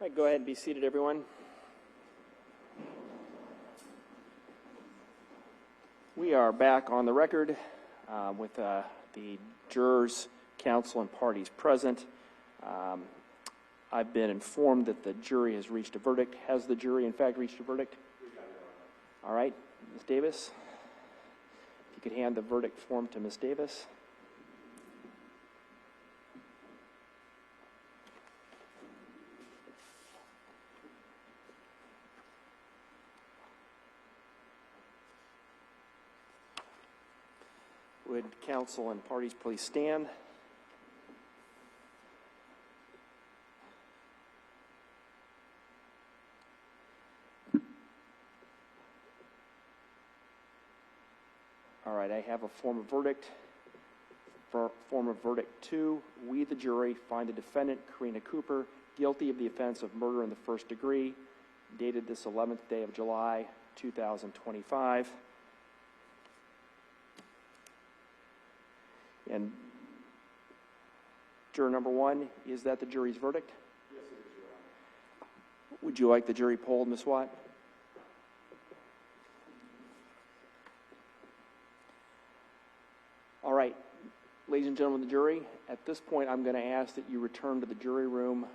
right, go ahead and be seated, everyone. We are back on the record with the jurors, counsel, and parties present. I've been informed that the jury has reached a verdict. Has the jury, in fact, reached a verdict? All right, Ms. Davis, if you could hand the verdict form to Ms. Davis. Would counsel and parties please stand? All right, I have a form of verdict. Form of verdict 2, we, the jury, find the defendant, Karina Cooper, guilty of the offense of murder in the first degree, dated this 11th day of July, 2025. And juror number 1, is that the jury's verdict? Yes, it is, Your Honor. Would you like the jury polled, Ms. Watt? All right, ladies and gentlemen of the jury, at this point I'm going to ask that you return to the jury room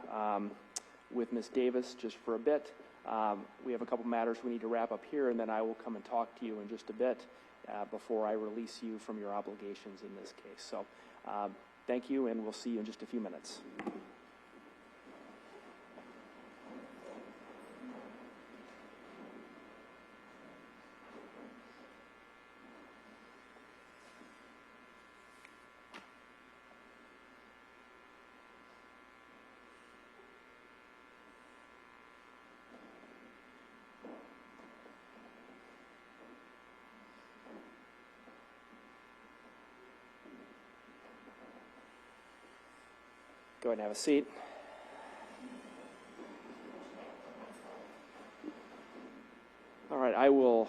with Ms. Davis just for a bit. We have a couple matters we need to wrap up here, and then I will come and talk to you in just a bit before I release you from your obligations in this case. So thank you, and we'll see you in just a few minutes. Go ahead and have a seat. All right, I will,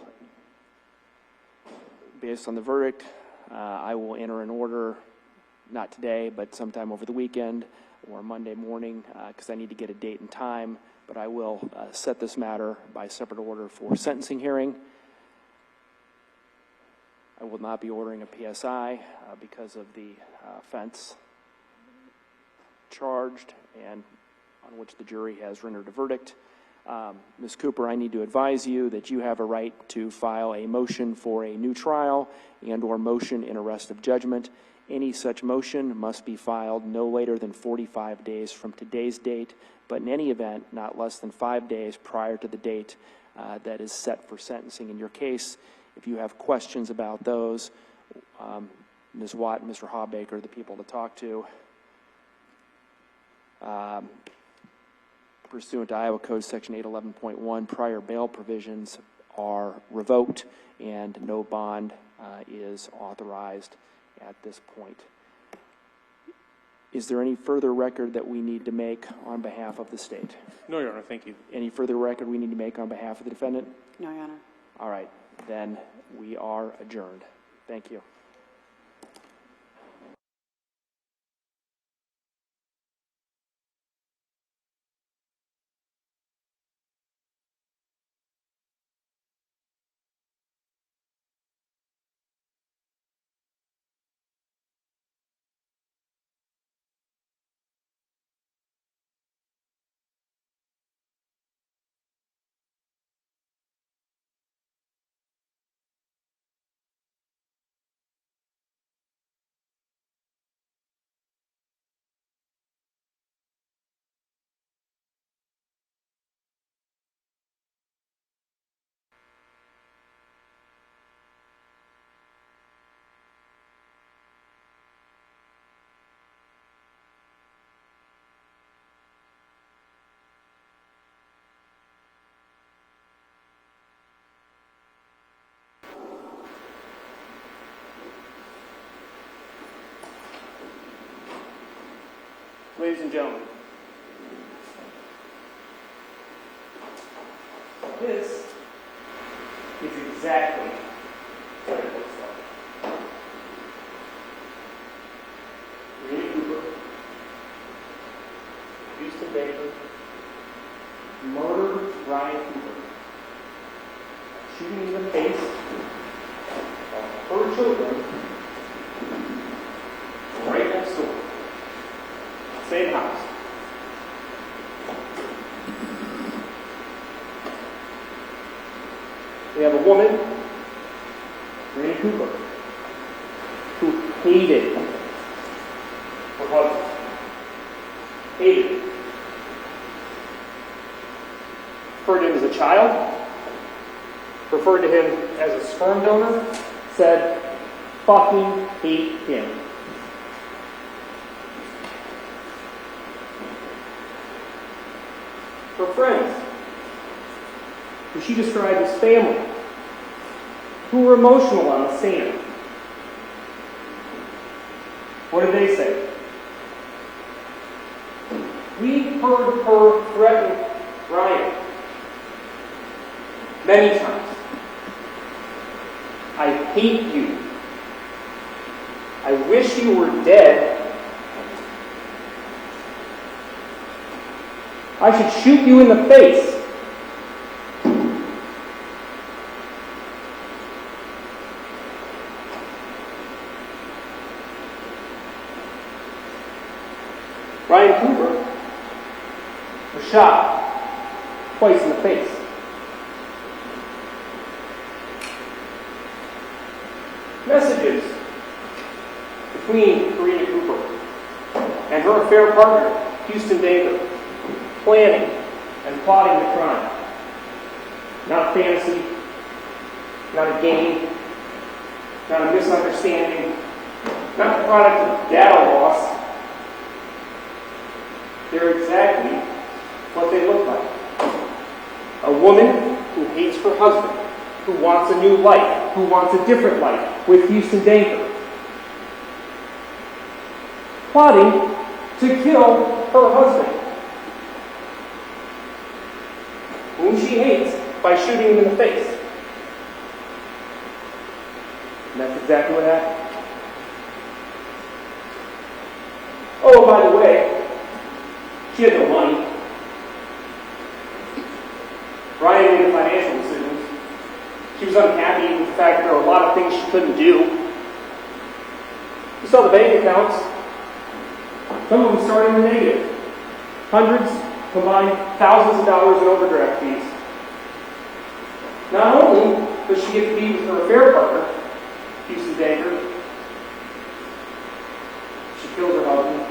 based on the verdict, I will enter an order, not today, but sometime over the weekend or Monday morning, because I need to get a date and time, but I will set this matter by separate order for sentencing hearing. I will not be ordering a PSI because of the offense charged and on which the jury has rendered a verdict. Ms. Cooper, I need to advise you that you have a right to file a motion for a new trial and or motion in arrest of judgment. Any such motion must be filed no later than 45 days from today's date, but in any event, not less than 5 days prior to the date that is set for sentencing in your case. If you have questions about those, Ms. Watt and Mr. Hawbaker are the people to talk to. Pursuant to Iowa Code Section 811.1, prior bail provisions are revoked and no bond is authorized at this point. Is there any further record that we need to make on behalf of the state? No, Your Honor, thank you. Any further record we need to make on behalf of the defendant? No, Your Honor. All right, then we are adjourned. Thank you. Ladies and gentlemen, this is exactly what it looks like. Karina Cooper, Huston Danker, murdered Ryan Cooper, shooting in the face of her children right next door. Same house. We have a woman, Karina Cooper, who hated her husband. Hated him. Referred to him as a child, referred to him as a sperm donor, said, fucking hate him. Her friends, who she described as family, who were emotional on the stand. What did they say? We heard her threaten Ryan many times. I hate you. I wish you were dead. I should shoot you in the face. Ryan Cooper was shot twice in the face. Messages between Karina Cooper and her affair partner, Huston Danker, planning and plotting the crime. Not a fantasy, not a game, not a misunderstanding, not the product of data loss. They're exactly what they look like. A woman who hates her husband, who wants a new life, who wants a different life with Huston Danker. Plotting to kill her husband, whom she hates, by shooting him in the face. And that's exactly what happened. Oh, by the way, she had no money. Ryan made the financial decisions. She was unhappy with the fact that there were a lot of things she couldn't do. You saw the bank accounts. Some of them started in the negative. Hundreds, combined thousands of dollars in overdraft fees. Not only does she get to be with her affair partner, Huston Danker, she kills her husband.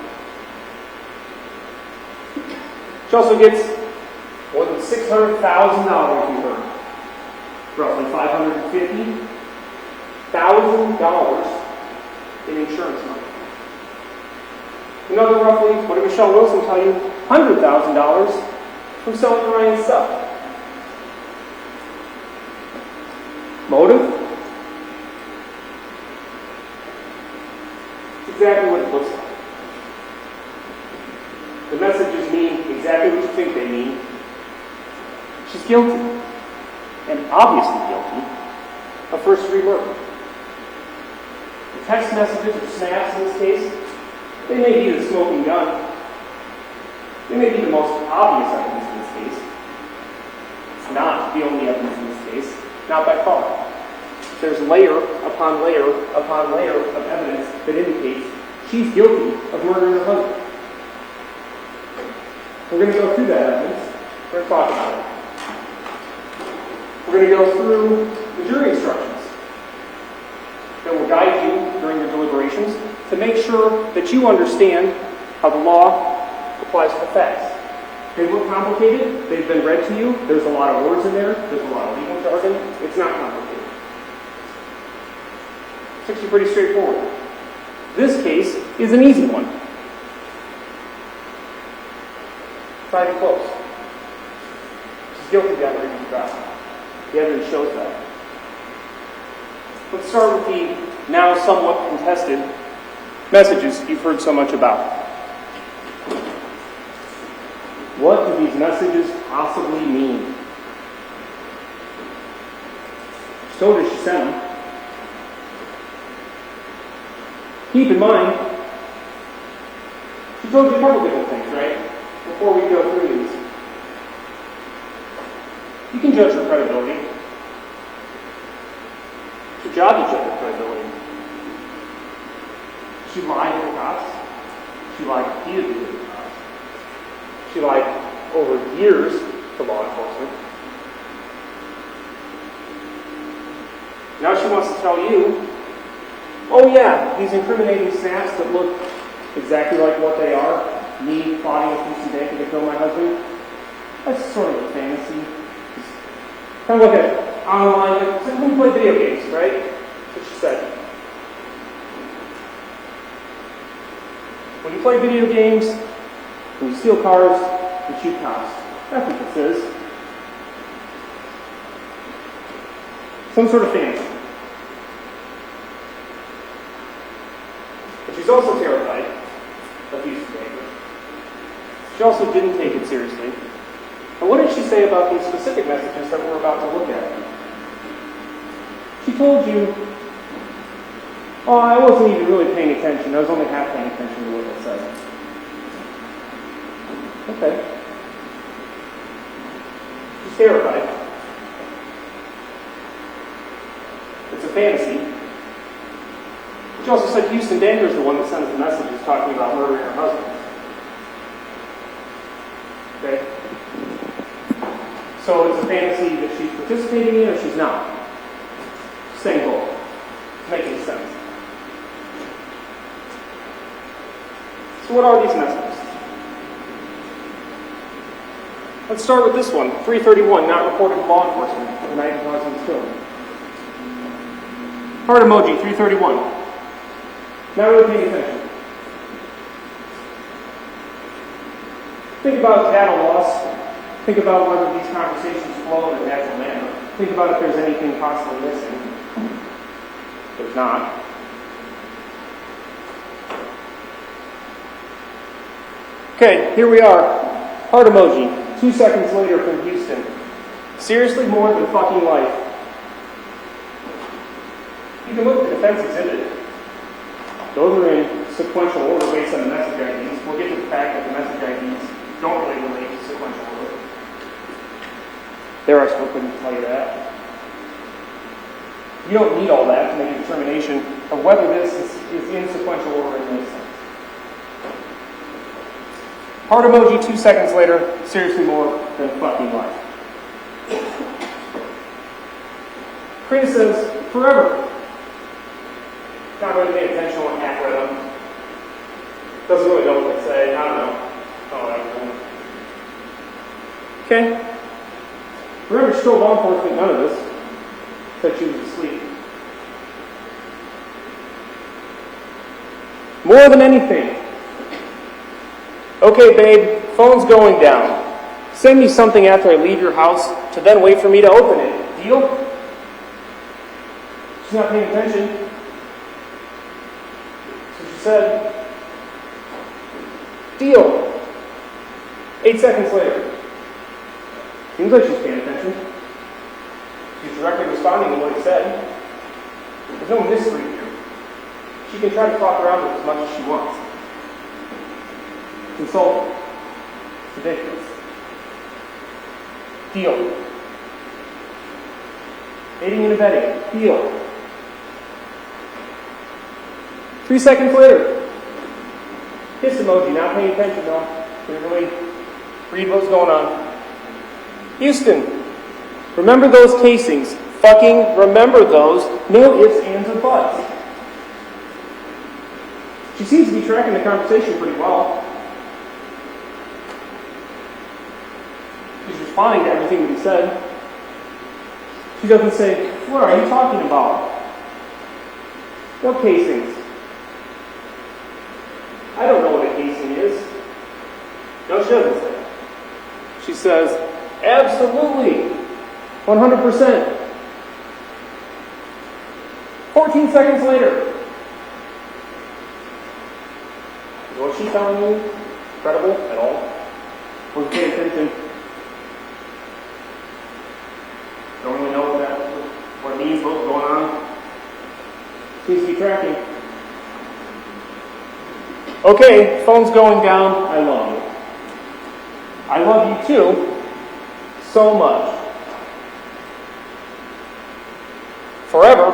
She also gets more than $600,000 from her. Roughly $550,000 in insurance money. Another roughly, what did Michelle Wilson tell you? $100,000 from selling Ryan's stuff. Motive? Exactly what it looks like. The messages mean exactly what you think they mean. She's guilty, and obviously guilty, of first-degree murder. The text messages or snaps in this case, they may be the smoking gun. They may be the most obvious evidence in this case. It's not the only evidence in this case, not by far. There's layer upon layer upon layer of evidence that indicates she's guilty of murdering her husband. We're going to go through that evidence. We're going to talk about it. We're going to go through the jury instructions that will guide you during your deliberations to make sure that you understand how the law applies to the facts. They look complicated. They've been read to you. There's a lot of words in there. There's a lot of legal jargon. It's not complicated. It's actually pretty straightforward. This case is an easy one. Try to close. She's guilty beyond reasonable doubt. The evidence shows that. Let's start with the now somewhat contested messages you've heard so much about. What do these messages possibly mean? She told her she sent them. Keep in mind, she told you a couple different things, right? Before we go through these. You can judge her credibility. It's your job to judge her credibility. She lied to the cops. She lied repeatedly to the cops. She lied over years to law enforcement. Now she wants to tell you, oh yeah, these incriminating snaps that look exactly like what they are, me plotting with Huston Danker to kill my husband, that's sort of a fantasy. Kind of look at online, it's like when you play video games, right? That's what she said. When you play video games, when you steal cars, you shoot cops. That's what this is. Some sort of fantasy. But she's also terrified of Huston Danker. She also didn't take it seriously. And what did she say about these specific messages that we're about to look at? She told you, oh, I wasn't even really paying attention. I was only half paying attention to what it said. Okay. She's terrified. It's a fantasy. She also said Huston Danker is the one that sends the messages talking about murdering her husband. Okay? So it's a fantasy that she's participating in or she's not. Same goal. It's making sense. So what are these messages? Let's start with this one. 331, not reported to law enforcement the night the husband was killed. Heart emoji, 331. Not really paying attention. Think about data loss. Think about whether these conversations flow in a natural manner. Think about if there's anything possibly missing. There's not. Okay, here we are. Heart emoji. 2 seconds later from Huston. Seriously, more than fucking life. You can look at the defense exhibit. Those are in sequential order based on the message IDs. We'll get to the fact that the message IDs don't really relate to sequential order. Their expert couldn't tell you that. You don't need all that to make a determination of whether this is in sequential order in this sense. Heart emoji 2 seconds later, seriously more than fucking life. Karina says, forever. Not really paying attention to what Hack read them. Doesn't really know what they say. I don't know. Oh, okay. Remember, she told law enforcement none of this. Said she was asleep. More than anything. Okay, babe, phone's going down. Send me something after I leave your house to then wait for me to open it. Deal? She's not paying attention. So she said, deal. 8 seconds later. Seems like she's paying attention. She's directly responding to what he said. There's no mystery here. She can try to talk around it as much as she wants. It's insulting. It's ridiculous. Deal. Aiding and abetting. Deal. 3 seconds later. Kiss emoji, not paying attention though. Didn't really read what's going on. Huston, remember those casings. Fucking remember those. No ifs, ands, or buts. She seems to be tracking the conversation pretty well. She's responding to everything that he said. She doesn't say, what are you talking about? What casings? I don't know what a casing is. No, she doesn't say. She says, absolutely. 100%. 14 seconds later. Is what she's telling you credible at all? Or pay attention? Don't really know what it means, what's going on. Seems to be tracking. Okay, phone's going down. I love you. I love you too. So much. forever.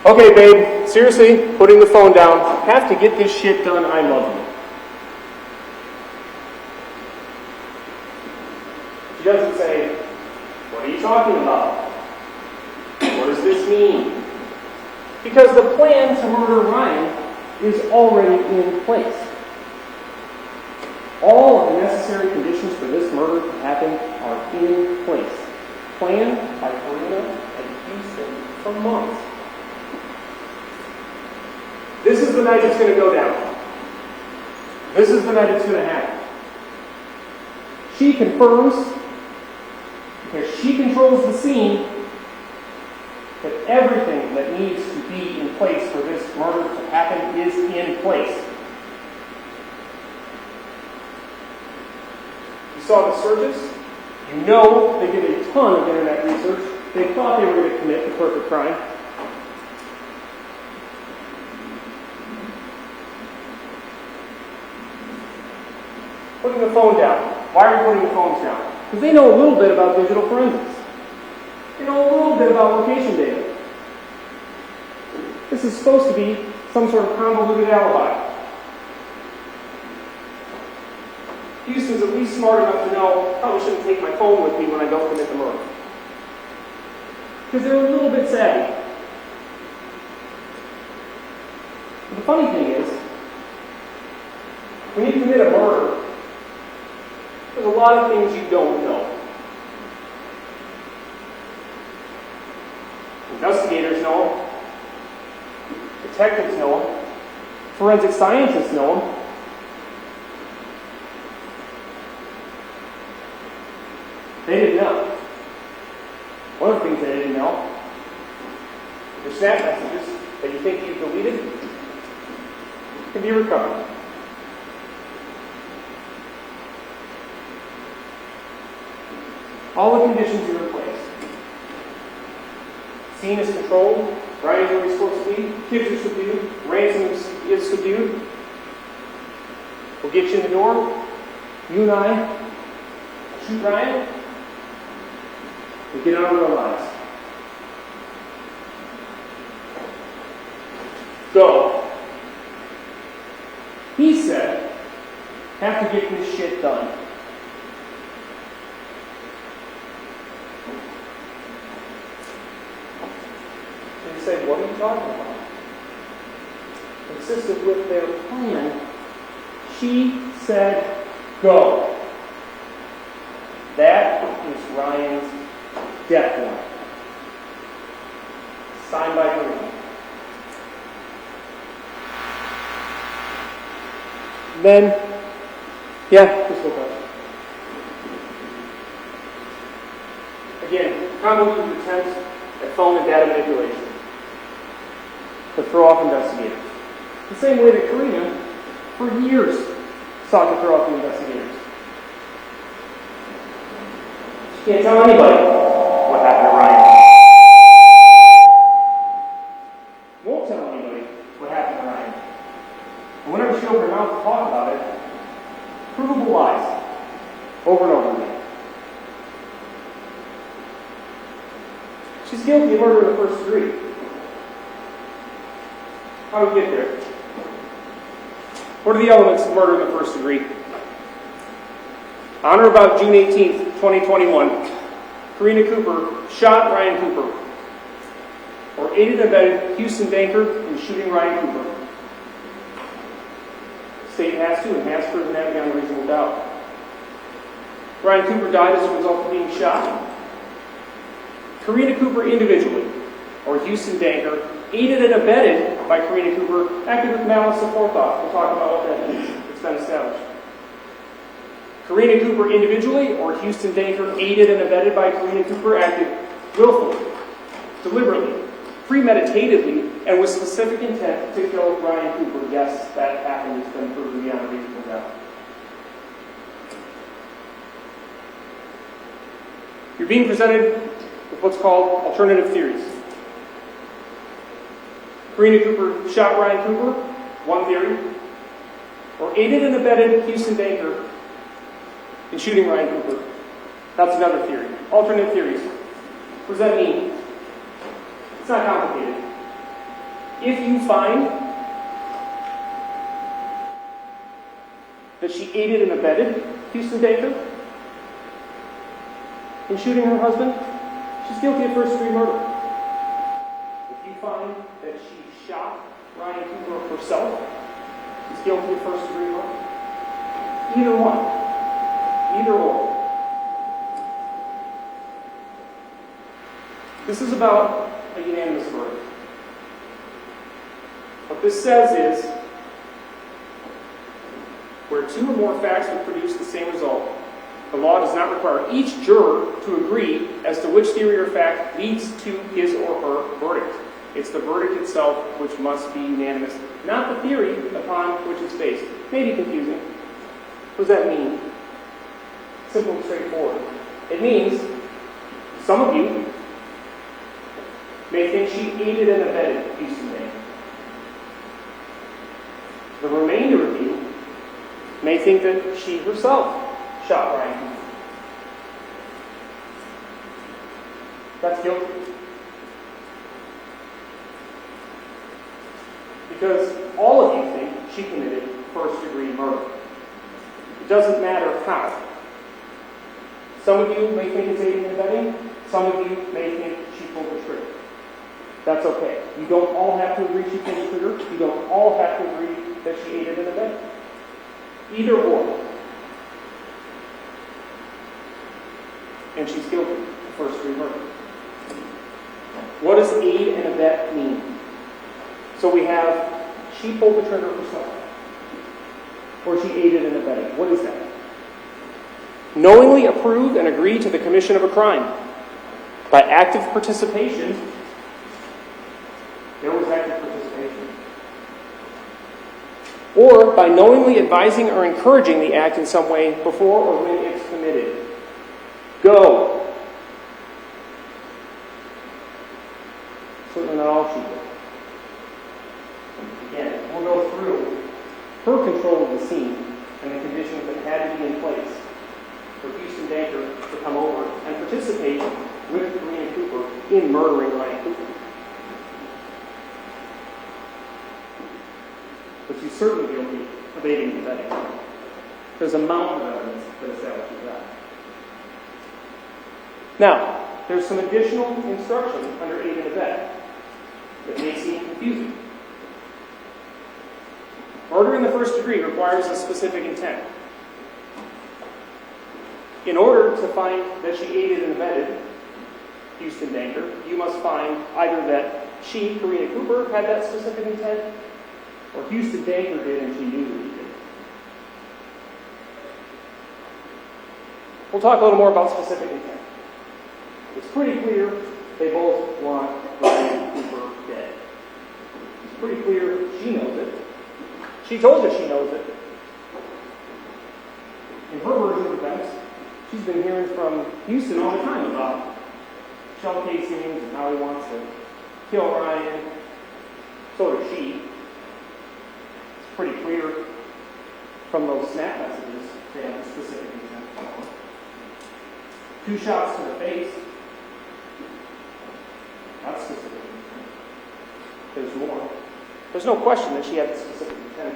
Okay, babe, seriously, putting the phone down. Have to get this shit done. I love you. She doesn't say, what are you talking about? What does this mean? Because the plan to murder Ryan is already in place. All of the necessary conditions for this murder to happen are in place. Planned by Karina and Huston for months. This is the night it's going to go down. This is the night it's going to happen. She confirms, because she controls the scene, that everything that needs to be in place for this murder to happen is in place. You saw the searches. You know they did a ton of internet research. They thought they were going to commit the perfect crime. Putting the phone down. Why are you putting the phones down? Because they know a little bit about digital forensics. They know a little bit about location data. This is supposed to be some sort of convoluted alibi. Houston's at least smart enough to know I probably shouldn't take my phone with me when I don't commit the murder. Because they're a little bit savvy. But the funny thing is, when you commit a murder, there's a lot of things you don't know. Investigators know them. Detectives know them. Forensic scientists know them. They didn't know. One of the things they didn't know, your snap messages that you think you've deleted can be recovered. All the conditions are in place. Scene is controlled. Ryan's where he's supposed to be. Kids are subdued. Ransom is subdued. We'll get you in the door. You and I shoot Ryan. We get on with our lives. Go. He said, have to get this shit done. They say, what are you talking about? Consistent with their plan, she said, go. That is Ryan's death warrant. Signed by Karina. Then, just look up. Again, convoluted attempts at phone and data manipulation to throw off investigators. The same way that Karina, for years, sought to throw off the investigators. She can't tell anybody what happened to Ryan. Won't tell anybody what happened to Ryan. And whenever she opened her mouth to talk about it, provable lies, over and over again. She's guilty of murder in the first degree. How do we get there? What are the elements of murder in the first degree? On or about June 18th, 2021, Karina Cooper shot Ryan Cooper, or aided and abetted Huston Danker in shooting Ryan Cooper. The state has to enhance proven that beyond reasonable doubt. Ryan Cooper died as a result of being shot. Karina Cooper individually, or Huston Danker, aided and abetted by Karina Cooper, acted with malice aforethought. We'll talk about what that means. It's been established. Karina Cooper individually, or Huston Danker, aided and abetted by Karina Cooper, acted willfully, deliberately, premeditatedly, and with specific intent to kill Ryan Cooper. Yes, that happened. It's been proven beyond a reasonable doubt. You're being presented with what's called alternative theories. Karina Cooper shot Ryan Cooper, one theory, or aided and abetted Huston Danker in shooting Ryan Cooper. That's another theory. Alternate theories. What does that mean? It's not complicated. If you find that she aided and abetted Huston Danker in shooting her husband, she's guilty of first-degree murder. If you find that she shot Ryan Cooper herself, she's guilty of first-degree murder. Either one. Either or. This is about a unanimous verdict. What this says is, where two or more facts would produce the same result, the law does not require each juror to agree as to which theory or fact leads to his or her verdict. It's the verdict itself which must be unanimous, not the theory upon which it's based. May be confusing. What does that mean? Simple and straightforward. It means some of you may think she aided and abetted Huston Danker. The remainder of you may think that she herself shot Ryan Cooper. That's guilty. Because all of you think she committed first-degree murder. It doesn't matter how. Some of you may think it's aiding and abetting. Some of you may think she pulled the trigger. That's okay. You don't all have to agree she pulled the trigger. You don't all have to agree that she aided and abetted. Either or. And she's guilty of first-degree murder. What does aid and abet mean? So we have, she pulled the trigger herself. Or she aided and abetted. What is that? Knowingly approve and agree to the commission of a crime. By active participation, there was active participation. Or by knowingly advising or encouraging the act in some way before or when it's committed. Go. Certainly not all she did. Again, we'll go through her control of the scene and the conditions that had to be in place for Huston Danker to come over and participate with Karina Cooper in murdering Ryan Cooper. But she's certainly guilty of aiding and abetting. There's a mountain of evidence that establishes that. Now, there's some additional instruction under aid and abet that may seem confusing. Murder in the first degree requires a specific intent. In order to find that she aided and abetted Huston Danker, you must find either that she, Karina Cooper, had that specific intent, or Huston Danker did and she knew that he did. We'll talk a little more about specific intent. It's pretty clear they both want Ryan Cooper dead. It's pretty clear she knows it. She told us she knows it. In her version of events, she's been hearing from Huston all the time about shell casings and how he wants to kill Ryan. So does she. It's pretty clear from those snap messages they have a specific intent. 2 shots to the face. That's specific intent. There's more. There's no question that she had a specific intent.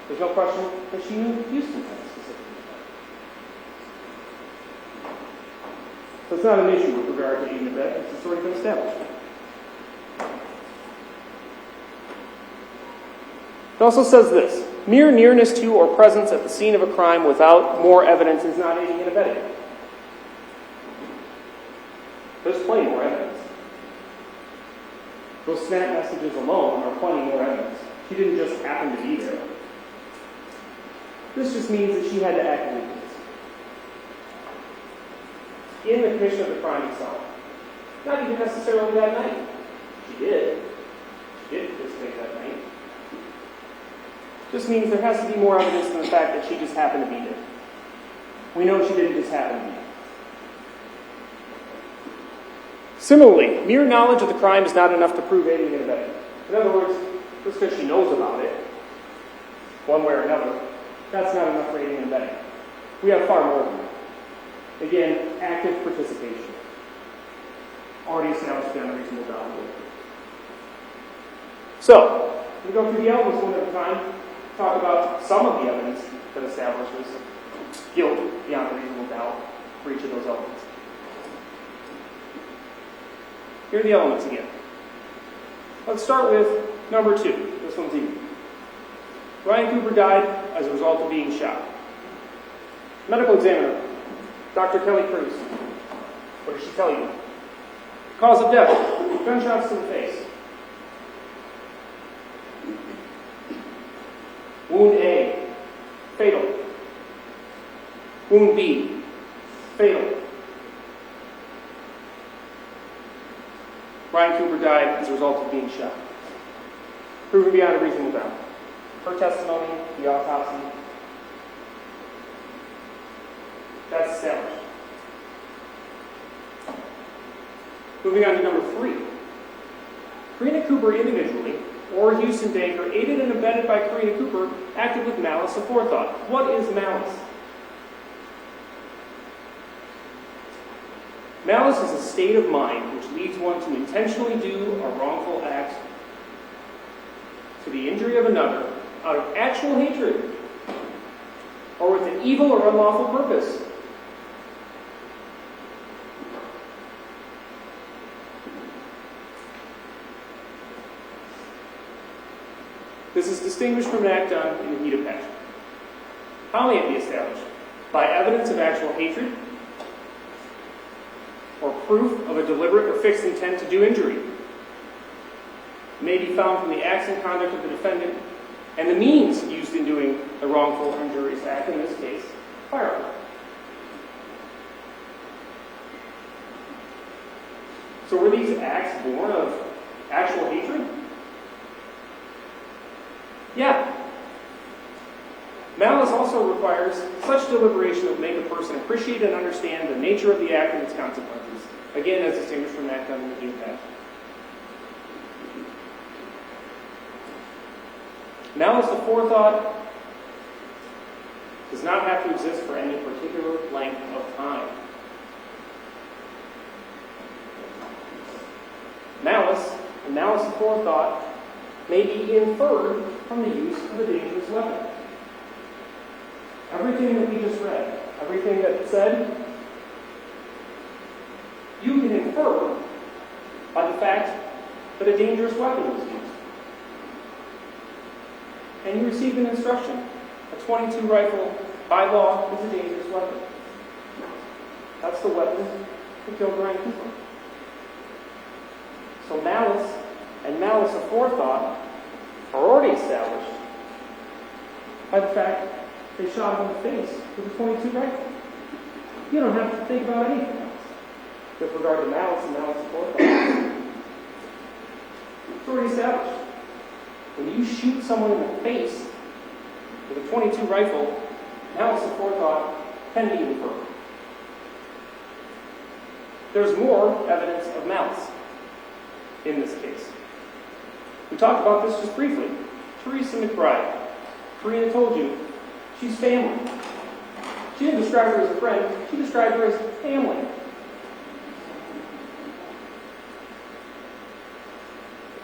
There's no question that she knew Huston had a specific intent. So it's not an issue with regard to aid and abet. It's already been established. It also says this: mere nearness to or presence at the scene of a crime without more evidence is not aiding and abetting. There's plenty more evidence. Those snap messages alone are plenty more evidence. She didn't just happen to be there. This just means that she had to act in this. In the commission of the crime itself. Not even necessarily that night. She did. She did participate that night. Just means there has to be more evidence than the fact that she just happened to be there. We know she didn't just happen to be there. Similarly, mere knowledge of the crime is not enough to prove aiding and abetting. In other words, just because she knows about it, one way or another, that's not enough for aiding and abetting. We have far more than that. Again, active participation. Already established beyond a reasonable doubt. So, we go through the elements one at a time, talk about some of the evidence that establishes guilt beyond a reasonable doubt for each of those elements. Here are the elements again. Let's start with number 2. This one's easy. Ryan Cooper died as a result of being shot. Medical examiner, Dr. Kelly Cruz. What did she tell you? Cause of death, gunshots to the face. Wound A, fatal. Wound B, fatal. Ryan Cooper died as a result of being shot. Proven beyond a reasonable doubt. Her testimony, the autopsy, that's established. Moving on to number 3. Karina Cooper individually, or Huston Danker, aided and abetted by Karina Cooper, acted with malice aforethought. What is malice? Malice is a state of mind which leads one to intentionally do a wrongful act to the injury of another out of actual hatred or with an evil or unlawful purpose. This is distinguished from an act done in the heat of passion. How may it be established? By evidence of actual hatred or proof of a deliberate or fixed intent to do injury. It may be found from the acts and conduct of the defendant and the means used in doing the wrongful or injurious act, in this case, firearm. So were these acts born of actual hatred? Yeah. Malice also requires such deliberation that will make a person appreciate and understand the nature of the act and its consequences. Again, as distinguished from an act done in the heat of passion. Malice aforethought does not have to exist for any particular length of time. Malice and malice aforethought may be inferred from the use of a dangerous weapon. Everything that we just read, everything that it said, you can infer by the fact that a dangerous weapon was used. And you received an instruction. A .22 rifle, by law, is a dangerous weapon. That's the weapon that killed Ryan Cooper. So malice and malice aforethought are already established by the fact they shot him in the face with a .22 rifle. You don't have to think about anything else with regard to malice and malice aforethought. It's already established. When you shoot someone in the face with a .22 rifle, malice aforethought can be inferred. There's more evidence of malice in this case. We talked about this just briefly. Teresa McBride. Karina told you she's family. She didn't describe her as a friend, she described her as family.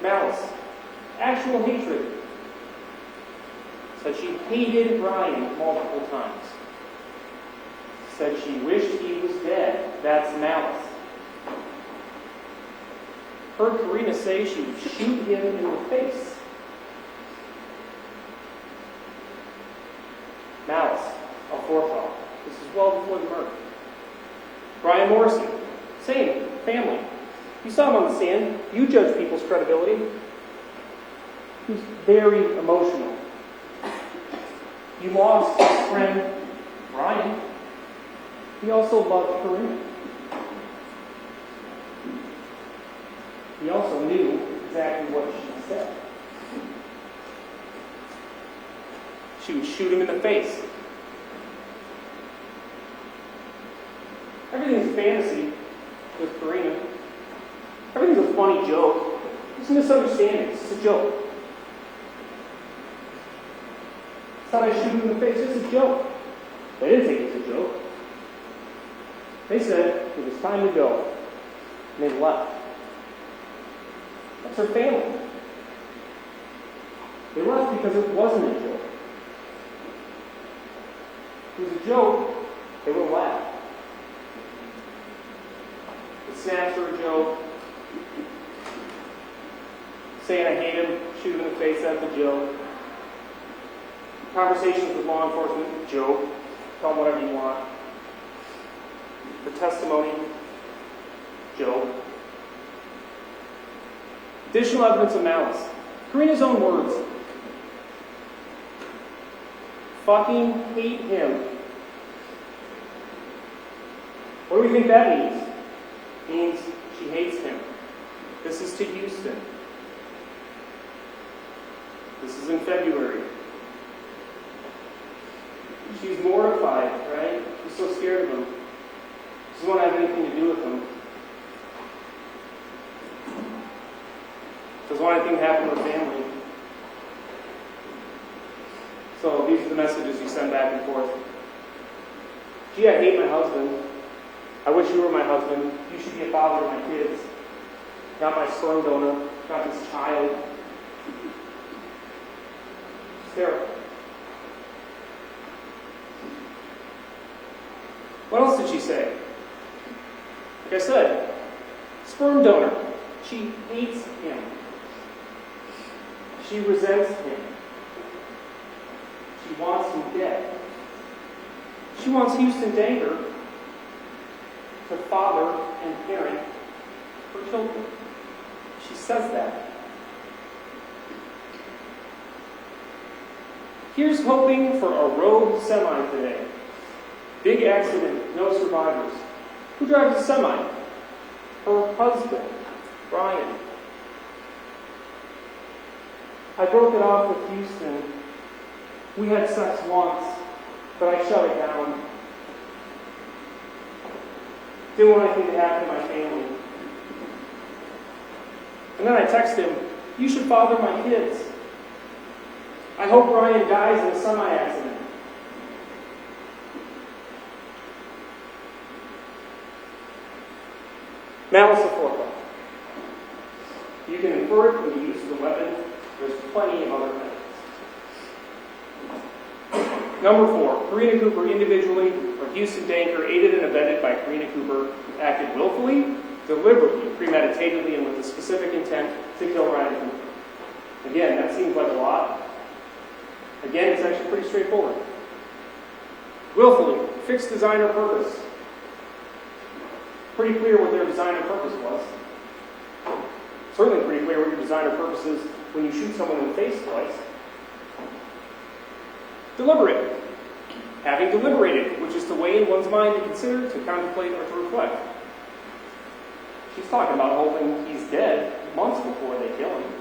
Malice. Actual hatred. Said she hated Ryan multiple times. Said she wished he was dead. That's malice. Heard Karina say she would shoot him in the face. Malice, aforethought. This is well before the murder. Brian Morrison, same, family. You saw him on the stand. You judge people's credibility. He was very emotional. He lost his friend, Brian. He also loved Karina. He also knew exactly what she said. She would shoot him in the face. Everything's a fantasy with Karina. Everything's a funny joke. It's a misunderstanding. It's a joke. Thought I'd shoot him in the face. It's a joke. They didn't think it was a joke. They said it was time to go. And they left. That's her family. They left because it wasn't a joke. If it was a joke, they would have laughed. The snaps were a joke. Saying I hate him, shoot him in the face, that's a joke. Conversations with law enforcement, joke. Tell them whatever you want. The testimony, joke. Additional evidence of malice. Karina's own words. Fucking hate him. What do we think that means? It means she hates him. This is to Huston. This is in February. She's mortified, right? She's so scared of him. She doesn't want to have anything to do with him. Doesn't want anything to happen to her family. So these are the messages you send back and forth. Gee, I hate my husband. I wish you were my husband. You should be a father to my kids. Not my sperm donor. Not this child. Sarah. What else did she say? Like I said, sperm donor. She hates him. She resents him. She wants him dead. She wants Huston Danker to father and parent her children. She says that. Here's hoping for a rogue semi today. Big accident, no survivors. Who drives the semi? Her husband, Brian. I broke it off with Huston. We had sex once, but I shut it down. Didn't want anything to happen to my family. And then I text him, you should father my kids. I hope Brian dies in a semi-accident. Malice aforethought. You can infer it from the use of the weapon. There's plenty of other methods. Number 4, Karina Cooper individually or Huston Danker aided and abetted by Karina Cooper acted willfully, deliberately, premeditatedly, and with a specific intent to kill Ryan Cooper. Again, that seems like a lot. Again, it's actually pretty straightforward. Willfully, fixed design or purpose. Pretty clear what their design or purpose was. Certainly pretty clear what your design or purpose is when you shoot someone in the face twice. Deliberate. Having deliberated, which is to weigh in one's mind to consider, to contemplate, or to reflect. She's talking about hoping he's dead months before they kill him.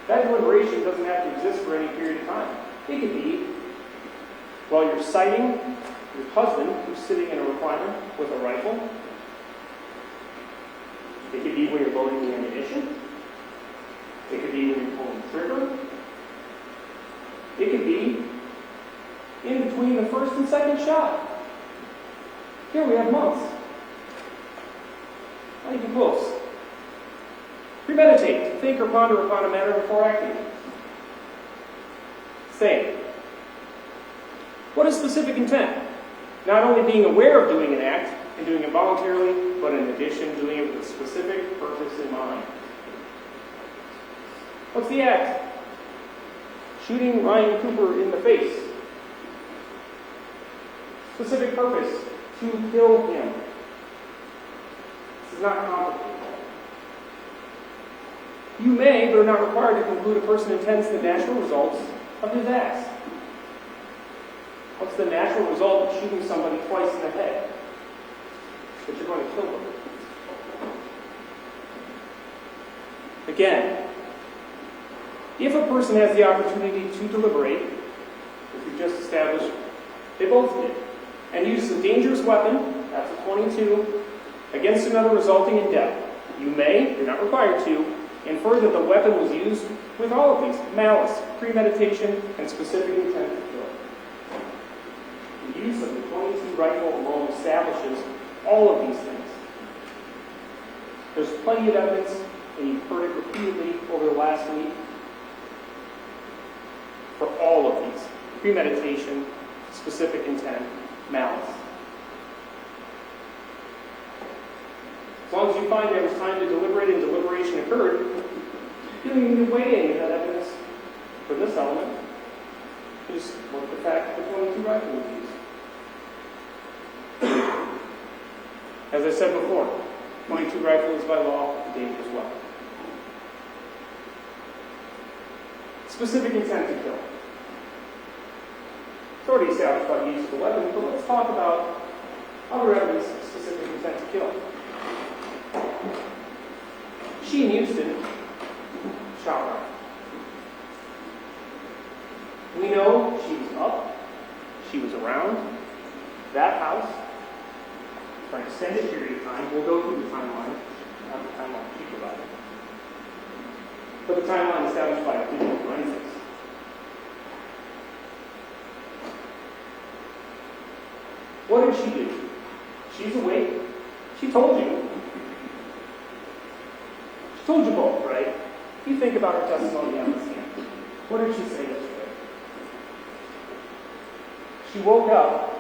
That deliberation doesn't have to exist for any period of time. It could be while you're sighting your husband who's sitting in a recliner with a rifle. It could be when you're loading the ammunition. It could be when you're pulling the trigger. It could be in between the first and second shot. Here we have months. Not even close. Premeditate. Think or ponder upon a matter before acting. Same. What is specific intent? Not only being aware of doing an act and doing it voluntarily, but in addition, doing it with a specific purpose in mind. What's the act? Shooting Ryan Cooper in the face. Specific purpose, to kill him. This is not complicated. You may, but are not required to conclude a person intends the natural results of his acts. What's the natural result of shooting somebody twice in the head? That you're going to kill them. Again, if a person has the opportunity to deliberate, as we just established, they both did, and uses a dangerous weapon, that's a 22, against another resulting in death, you may, you're not required to, infer that the weapon was used with all of these: malice, premeditation, and specific intent to kill. The use of the 22 rifle alone establishes all of these things. There's plenty of evidence, and you've heard it repeatedly over the last week, for all of these: premeditation, specific intent, malice. As long as you find there was time to deliberate and deliberation occurred, you don't even need to weigh any of that evidence for this element. You just look at the fact that the 22 rifle was used. As I said before, 22 rifle is by law a dangerous weapon. Specific intent to kill. It's already established by the use of the weapon, but let's talk about other evidence of specific intent to kill. She and Huston shot her. We know she was up, she was around that house for an extended period of time. We'll go through the timeline, not the timeline she provided, but the timeline established by clinical forensics. What did she do? She's awake. She told you. She told you both, right? You think about her testimony on the stand. What did she say yesterday? She woke up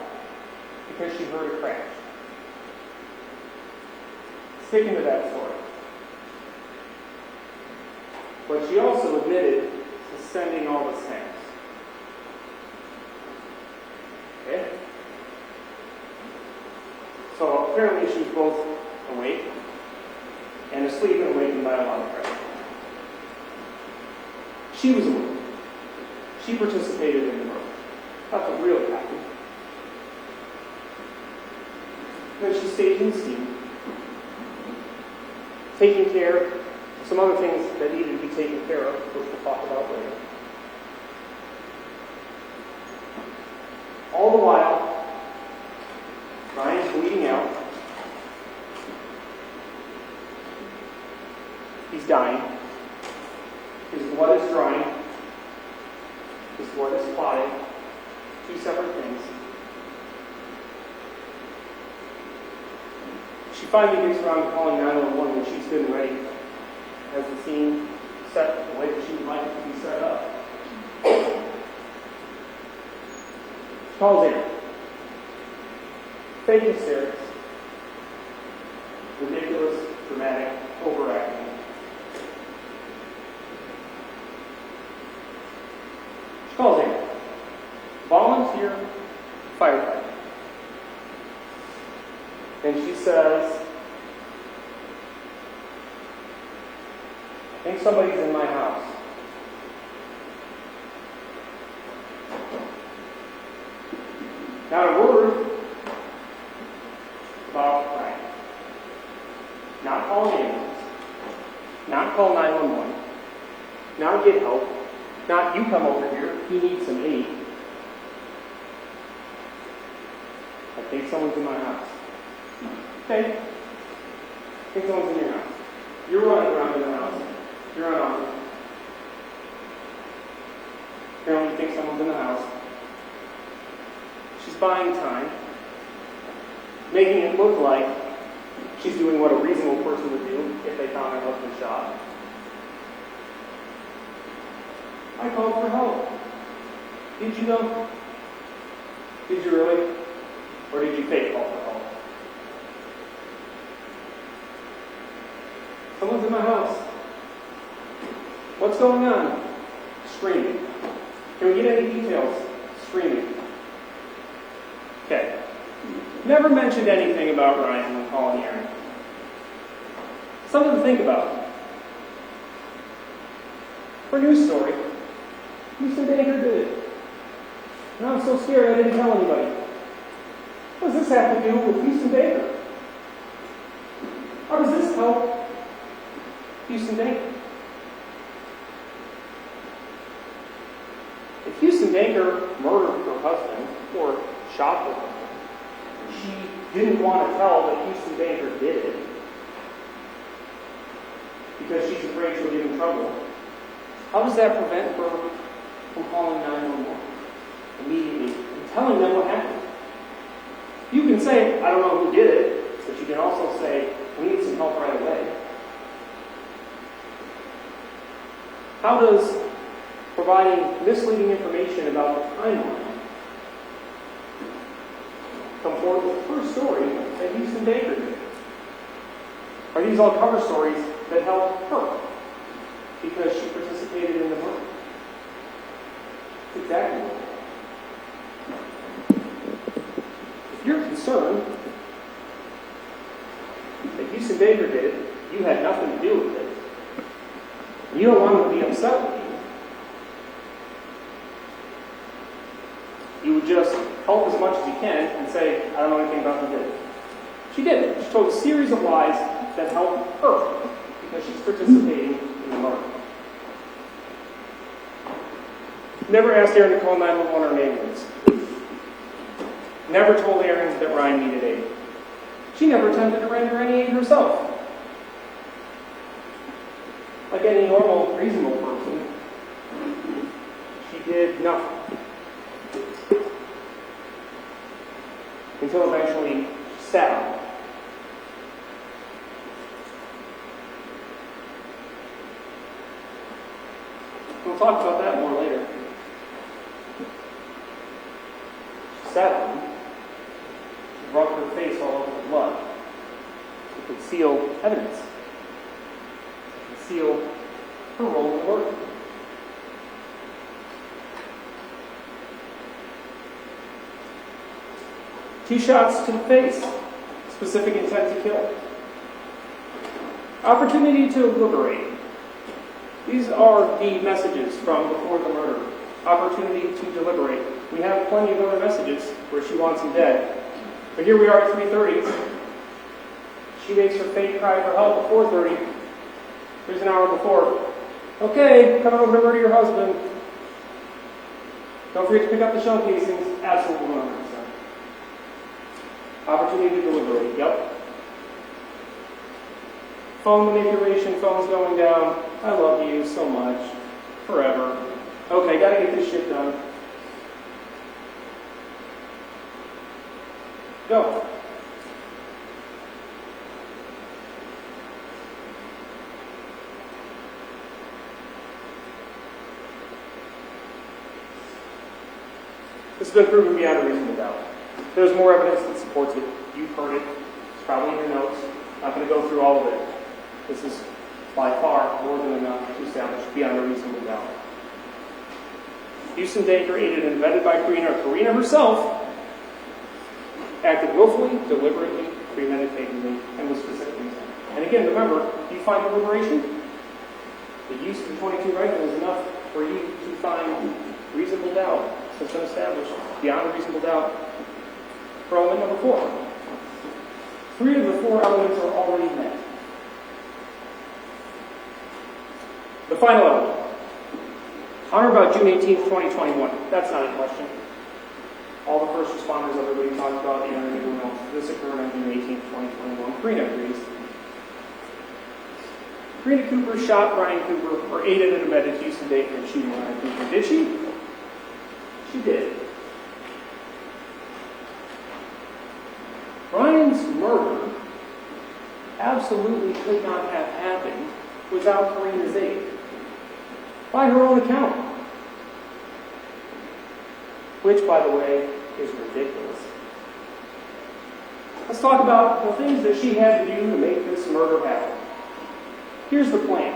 because she heard a crash. Sticking to that story. But she also admitted to sending all the snaps. Okay? So apparently she was both awake and asleep and awakened by a lot of pressure. She was awake. She participated in the murder. That's what really happened. Then she stayed in the scene, taking care of some other things that needed to be taken care of, which we'll talk about later. All the while, Ryan's bleeding out. He's dying. His blood is drying. His blood is clotting. Two separate things. She finally gets around to calling 911 when she's good and ready. Has the scene set the way that she would like it to be set up. She calls in. Fake hysterics. Ridiculous, dramatic, overacting. She calls in. Volunteer firefighter. And she says, I think somebody's in my house. Not a word about Ryan. Not call an ambulance. Not call 911. Not get help. Not you come over here. He needs some aid. I think someone's in my house. Okay. I think someone's in your house. You're running around in the house. You're unarmed. Apparently you think someone's in the house. She's buying time, making it look like she's doing what a reasonable person would do if they found their husband shot. I called for help. Did you know? Did you really? Or did you fake call for help? Someone's in my house. What's going on? Screaming. Can we get any details? Screaming. Okay. Never mentioned anything about Ryan when calling Aaron. Something to think about. For news story, Huston Danker did it. And I'm so scared I didn't tell anybody. What does this have to do with Huston Danker? How does this help Huston Danker? If Huston Danker murdered her husband or shot her husband, she didn't want to tell that Huston Danker did it because she's afraid she'll get in trouble. How does that prevent her from calling 911 immediately and telling them what happened? You can say, I don't know who did it, but you can also say, we need some help right away. How does her providing misleading information about the timeline, come forward with the first story that Huston Danker did? Are these all cover stories that help her because she participated in the murder? That's exactly what it is. If you're concerned that Huston Danker did it, you had nothing to do with it, and you don't want him to be upset with you, you would just help as much as you can and say, I don't know anything about who did it. She did. She told a series of lies that helped her because she's participating in the murder. Never asked Aaron to call 911 or an ambulance. Never told Aaron that Ryan needed aid. She never attempted to render any aid herself. Like any normal, reasonable person, she did nothing. Until eventually she sat on it. We'll talk about that more later. She sat on it. She rubbed her face all over the blood to conceal evidence, to conceal her role in the murder. Two shots to the face, specific intent to kill. Opportunity to liberate. These are the messages from before the murder. Opportunity to deliberate. We have plenty of other messages where she wants him dead. But here we are at 3:30. She makes her fake cry for help at 4:30. Here's an hour before. Okay, come over to murder your husband. Don't forget to pick up the shell casings. Absolutely 100%. Opportunity to deliberate. Yep. Phone manipulation, phone's going down. I love you so much. Forever. Okay, gotta get this shit done. Go. This has been proven beyond a reasonable doubt. There's more evidence that supports it. You've heard it. It's probably in your notes. I'm not going to go through all of it. This is by far more than enough to establish beyond a reasonable doubt. Huston Danker, aided and abetted by Karina herself, acted willfully, deliberately, premeditatedly, and with specific intent. And again, remember, do you find deliberation? The use of the .22 rifle is enough for you to find reasonable doubt. So it's been established beyond a reasonable doubt for element number 4. 3 of the 4 elements are already met. The final element. On or about June 18th, 2021. That's not in question. All the first responders, everybody talked about, and everyone else. This occurred on June 18th, 2021. Karina agrees. Karina Cooper shot Ryan Cooper, or aided and abetted Huston Danker in shooting Ryan Cooper. Did she? She did. Ryan's murder absolutely could not have happened without Karina's aid. By her own account. Which, by the way, is ridiculous. Let's talk about the things that she had to do to make this murder happen. Here's the plan.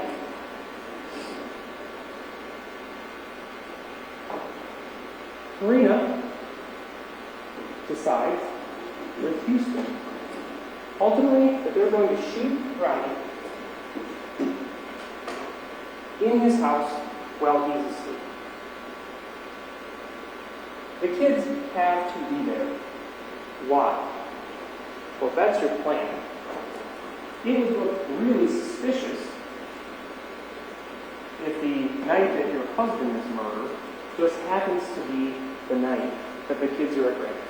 Karina decides with Huston, ultimately, that they're going to shoot Ryan in his house while he's asleep. The kids have to be there. Why? Well, if that's your plan, it would look really suspicious if the night that your husband is murdered just happens to be the night that the kids are at Grandma's.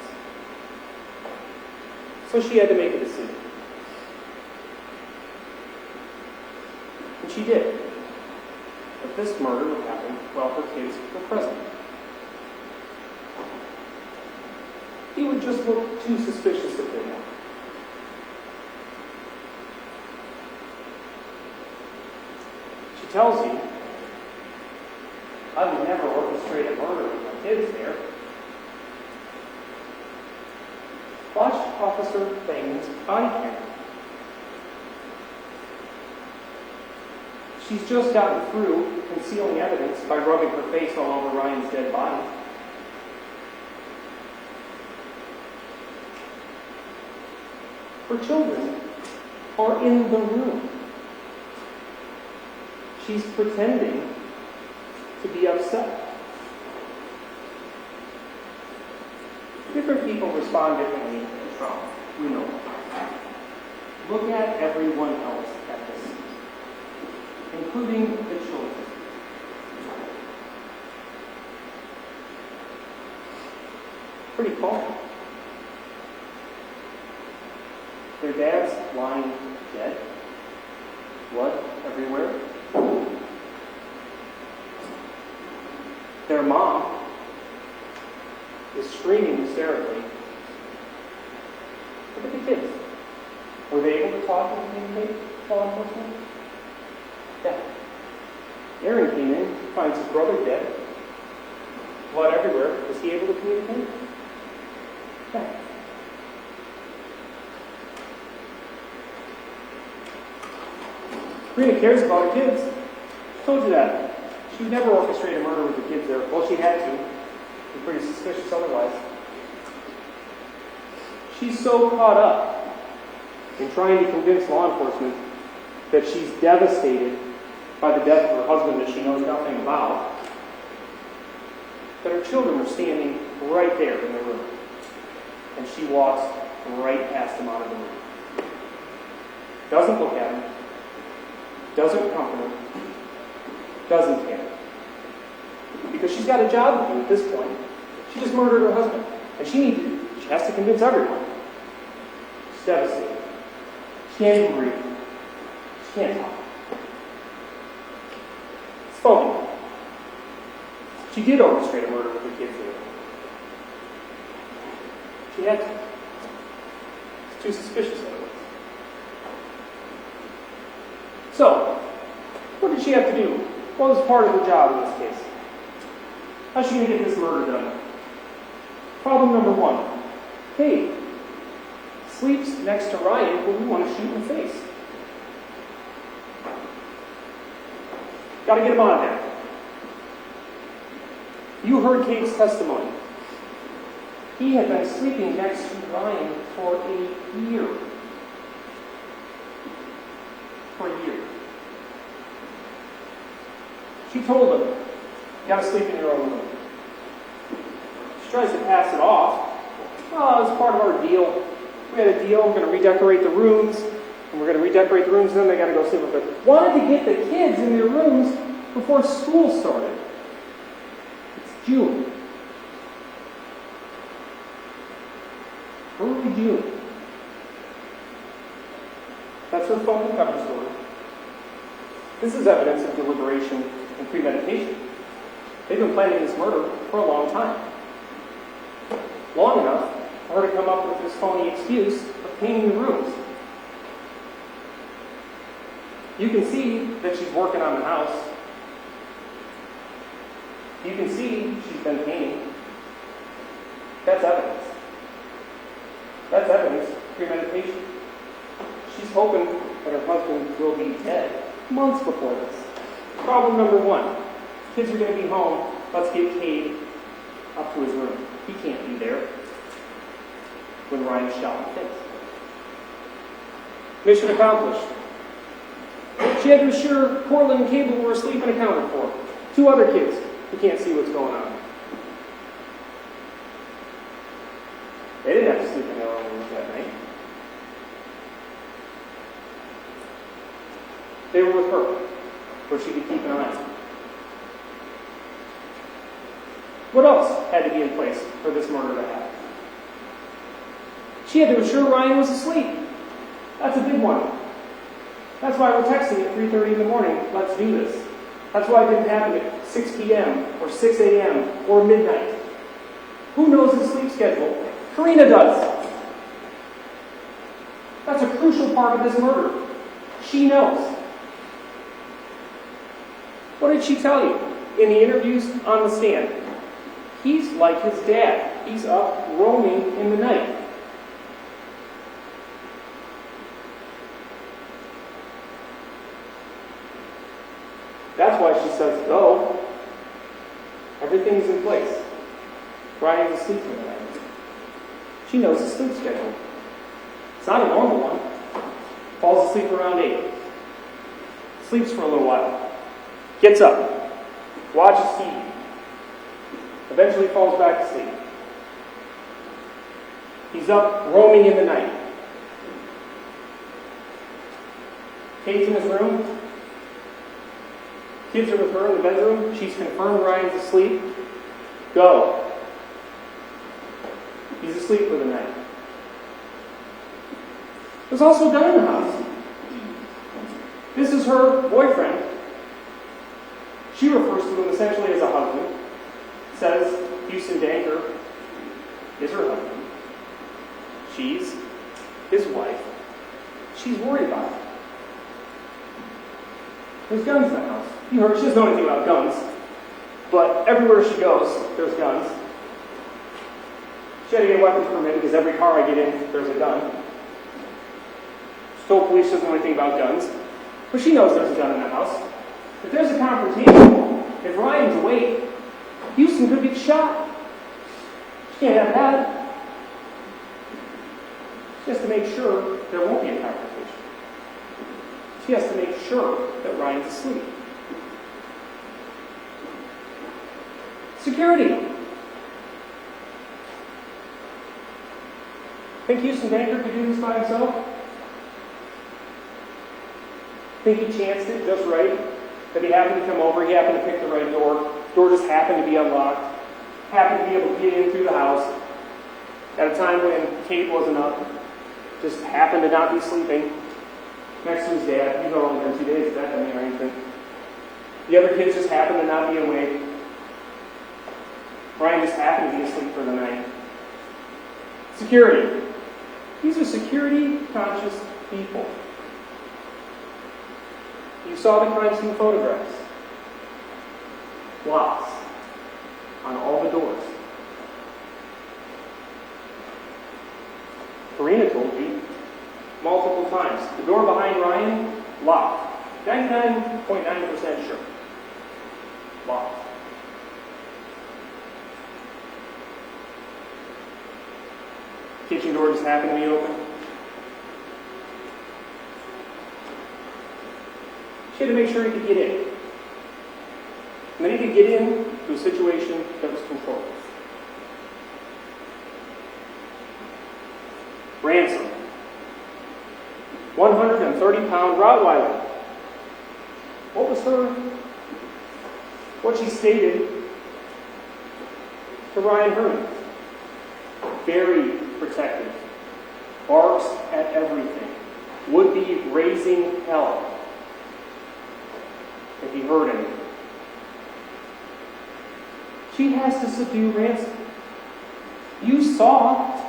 So she had to make a decision. And she did. But this murder would happen while her kids were present. It would just look too suspicious if they weren't. She tells you, I would never orchestrate a murder with my kids there. Watch Officer Langman's body camera. She's just gotten through concealing evidence by rubbing her face all over Ryan's dead body. Her children are in the room. She's pretending to be upset. Different people respond differently to trauma. We know. Look at everyone else at this, including the children. Pretty calm. Their dad's lying dead. Blood everywhere. Their mom is screaming hysterically. Look at the kids. Were they able to talk and communicate with law enforcement? Yeah. Aaron came in, finds his brother dead. Blood everywhere. Was he able to communicate? Yeah. Karina cares about her kids. I told you that. She would never orchestrate a murder with the kids there. Well, she had to. Be pretty suspicious otherwise. She's so caught up in trying to convince law enforcement that she's devastated by the death of her husband that she knows nothing about, that her children are standing right there in the room. And she walks right past them out of the room. Doesn't look at them. Doesn't comfort her. Doesn't care. Because she's got a job to do at this point. She just murdered her husband. And she has to convince everyone. She's devastated. She can't even breathe. She can't talk. Spoken. She did orchestrate a murder with her kids there. She had to. It's too suspicious otherwise. So, what did she have to do? What was part of her job in this case? How's she going to get this murder done? Problem number one. Hey, sleeps next to Ryan, but we want to shoot in the face. Got to get him out of there. You heard Kate's testimony. He had been sleeping next to Ryan for a year. For a year. She told him, you got to sleep in your own room. She tries to pass it off. Oh, it's part of our deal. We had a deal, we're going to redecorate the rooms, and we're going to redecorate the rooms, and then they got to go sleep with her. Wanted to get the kids in their rooms before school started. It's June. Early June. That's her phone cover story. This is evidence of deliberation and premeditation. They've been planning this murder for a long time. Long enough for her to come up with this phony excuse of painting the rooms. You can see that she's working on the house. You can see she's been painting. That's evidence. That's evidence of premeditation. She's hoping that her husband will be dead months before this. Problem number one. Kids are going to be home. Let's get Cade up to his room. He can't be there when Ryan shot the kids. Mission accomplished. She had to assure Cortland and Cable were asleep and accounted for. 2 other kids who can't see what's going on. They didn't have to sleep in their own rooms that night. They were with her, where she could keep an eye. What else had to be in place for this murder to happen? She had to assure Ryan was asleep. That's a big one. That's why we're texting at 3:30 in the morning, let's do this. That's why it didn't happen at 6 p.m. or 6 a.m. or midnight. Who knows his sleep schedule? Karina does. That's a crucial part of this murder. She knows. What did she tell you in the interviews on the stand? He's like his dad. He's up roaming in the night. That's why she says, go. Everything's in place. Ryan's asleep for the night. She knows his sleep schedule. It's not a normal one. Falls asleep around 8. Sleeps for a little while. Gets up. Watches TV. Eventually falls back to sleep. He's up roaming in the night. Kate's in his room. Kids are with her in the bedroom. She's confirmed Ryan's asleep. Go. He's asleep for the night. There's also a gun in the house. This is her boyfriend. She refers to him essentially as a husband. Says Huston Danker is her husband. She's his wife. She's worried about it. There's guns in the house. You heard, she doesn't know anything about guns, but everywhere she goes, there's guns. She had to get a weapons permit because every car I get in, there's a gun. She told police she doesn't know anything about guns, but she knows there's a gun in the house. If there's a confrontation, if Ryan's awake, Huston could get shot. She can't have that. She has to make sure there won't be a confrontation. She has to make sure that Ryan's asleep. Security. Think Huston Danker could do this by himself? Think he chanced it just right? That he happened to come over, he happened to pick the right door. Door just happened to be unlocked. Happened to be able to get in through the house at a time when Kate wasn't up. Just happened to not be sleeping next to his dad. He's only been 2 days, that doesn't mean anything. The other kids just happened to not be awake. Ryan just happened to be asleep for the night. Security. These are security-conscious people. You saw the crime scene photographs. Locks on all the doors. Karina told me multiple times, the door behind Ryan, locked. 99.9% sure. Locked. Kitchen door just happened to be open. She had to make sure he could get in. And then he could get in to a situation that was controlled. Ransom. 130-pound Rottweiler. What she stated to Ryan Herman. Very protective. Barks at everything. Would be raising hell if he heard anything. She has to subdue Ransom. You saw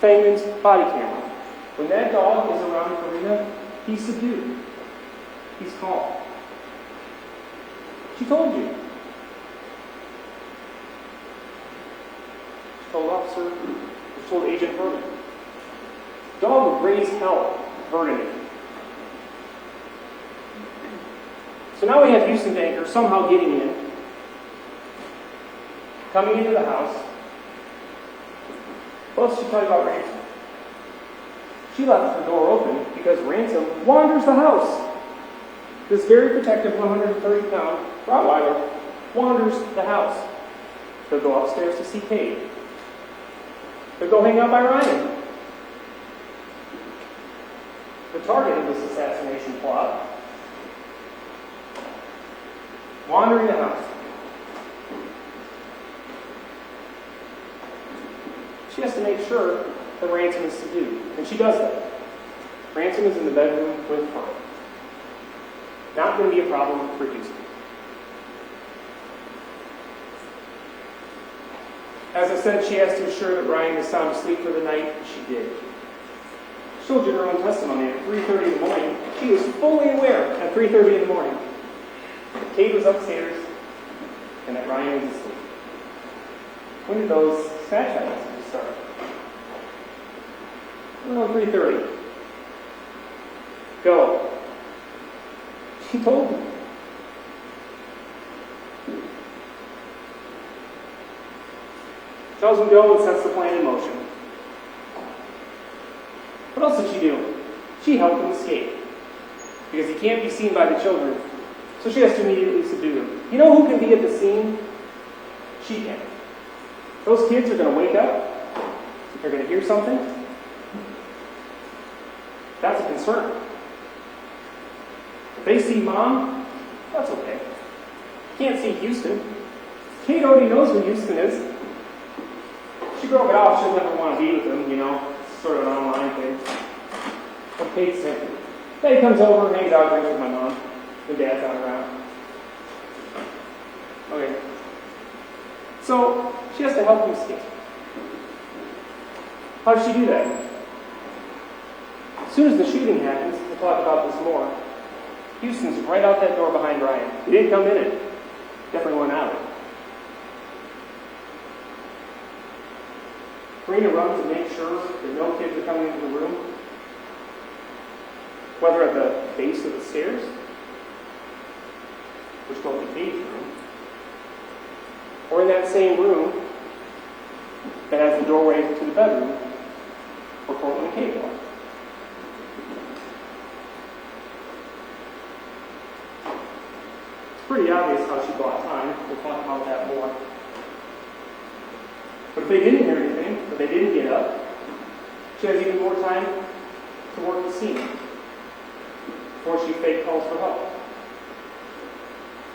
Feynman's body camera. When that dog is around Karina, he's subdued. He's calm. She told you. She told officer, she told Agent Herman. Dog would raise hell if heard anything. So now we have Huston Danker somehow getting in, coming into the house. What else did she tell you about Ransom? She left the door open because Ransom wanders the house. This very protective 130-pound Rottweiler wanders the house. They'll go upstairs to see Kate. They'll go hang out by Ryan. The target of this assassination plot. Wandering the house. She has to make sure that Ransom is subdued. And she does that. Ransom is in the bedroom with her. Not going to be a problem for Huston. As I said, she has to ensure that Ryan is sound asleep for the night. She did. She told you her own testimony at 3:30 in the morning. She was fully aware at 3:30 in the morning that Kate was upstairs and that Ryan was asleep. When did those snatch messages start? Around 3:30. Go. She told me. Tells him go and sets the plan in motion. What else did she do? She helped him escape. Because he can't be seen by the children. So she has to immediately subdue him. You know who can be at the scene? She can. Those kids are going to wake up. They're going to hear something. That's a concern. If they see Mom, that's okay. Can't see Houston. Kate already knows who Houston is. She broke it off. She'll never want to be with him, you know. It's sort of an online thing. But Kate's thinking. Then he comes over and hangs out drinks with my mom. When Dad's not around. Okay. So, she has to help him escape. How does she do that? As soon as the shooting happens, we'll talk about this more, Houston's right out that door behind Ryan. He didn't come in it. Definitely went out. Karina runs to make sure that no kids are coming into the room, whether at the base of the stairs, which go to the cage room, or in that same room that has the doorway to the bedroom where Portland and Kate are. It's pretty obvious how she bought time. We'll talk about that more. But if they didn't hear anything, or they didn't get up, she has even more time to work the scene before she fake calls for help.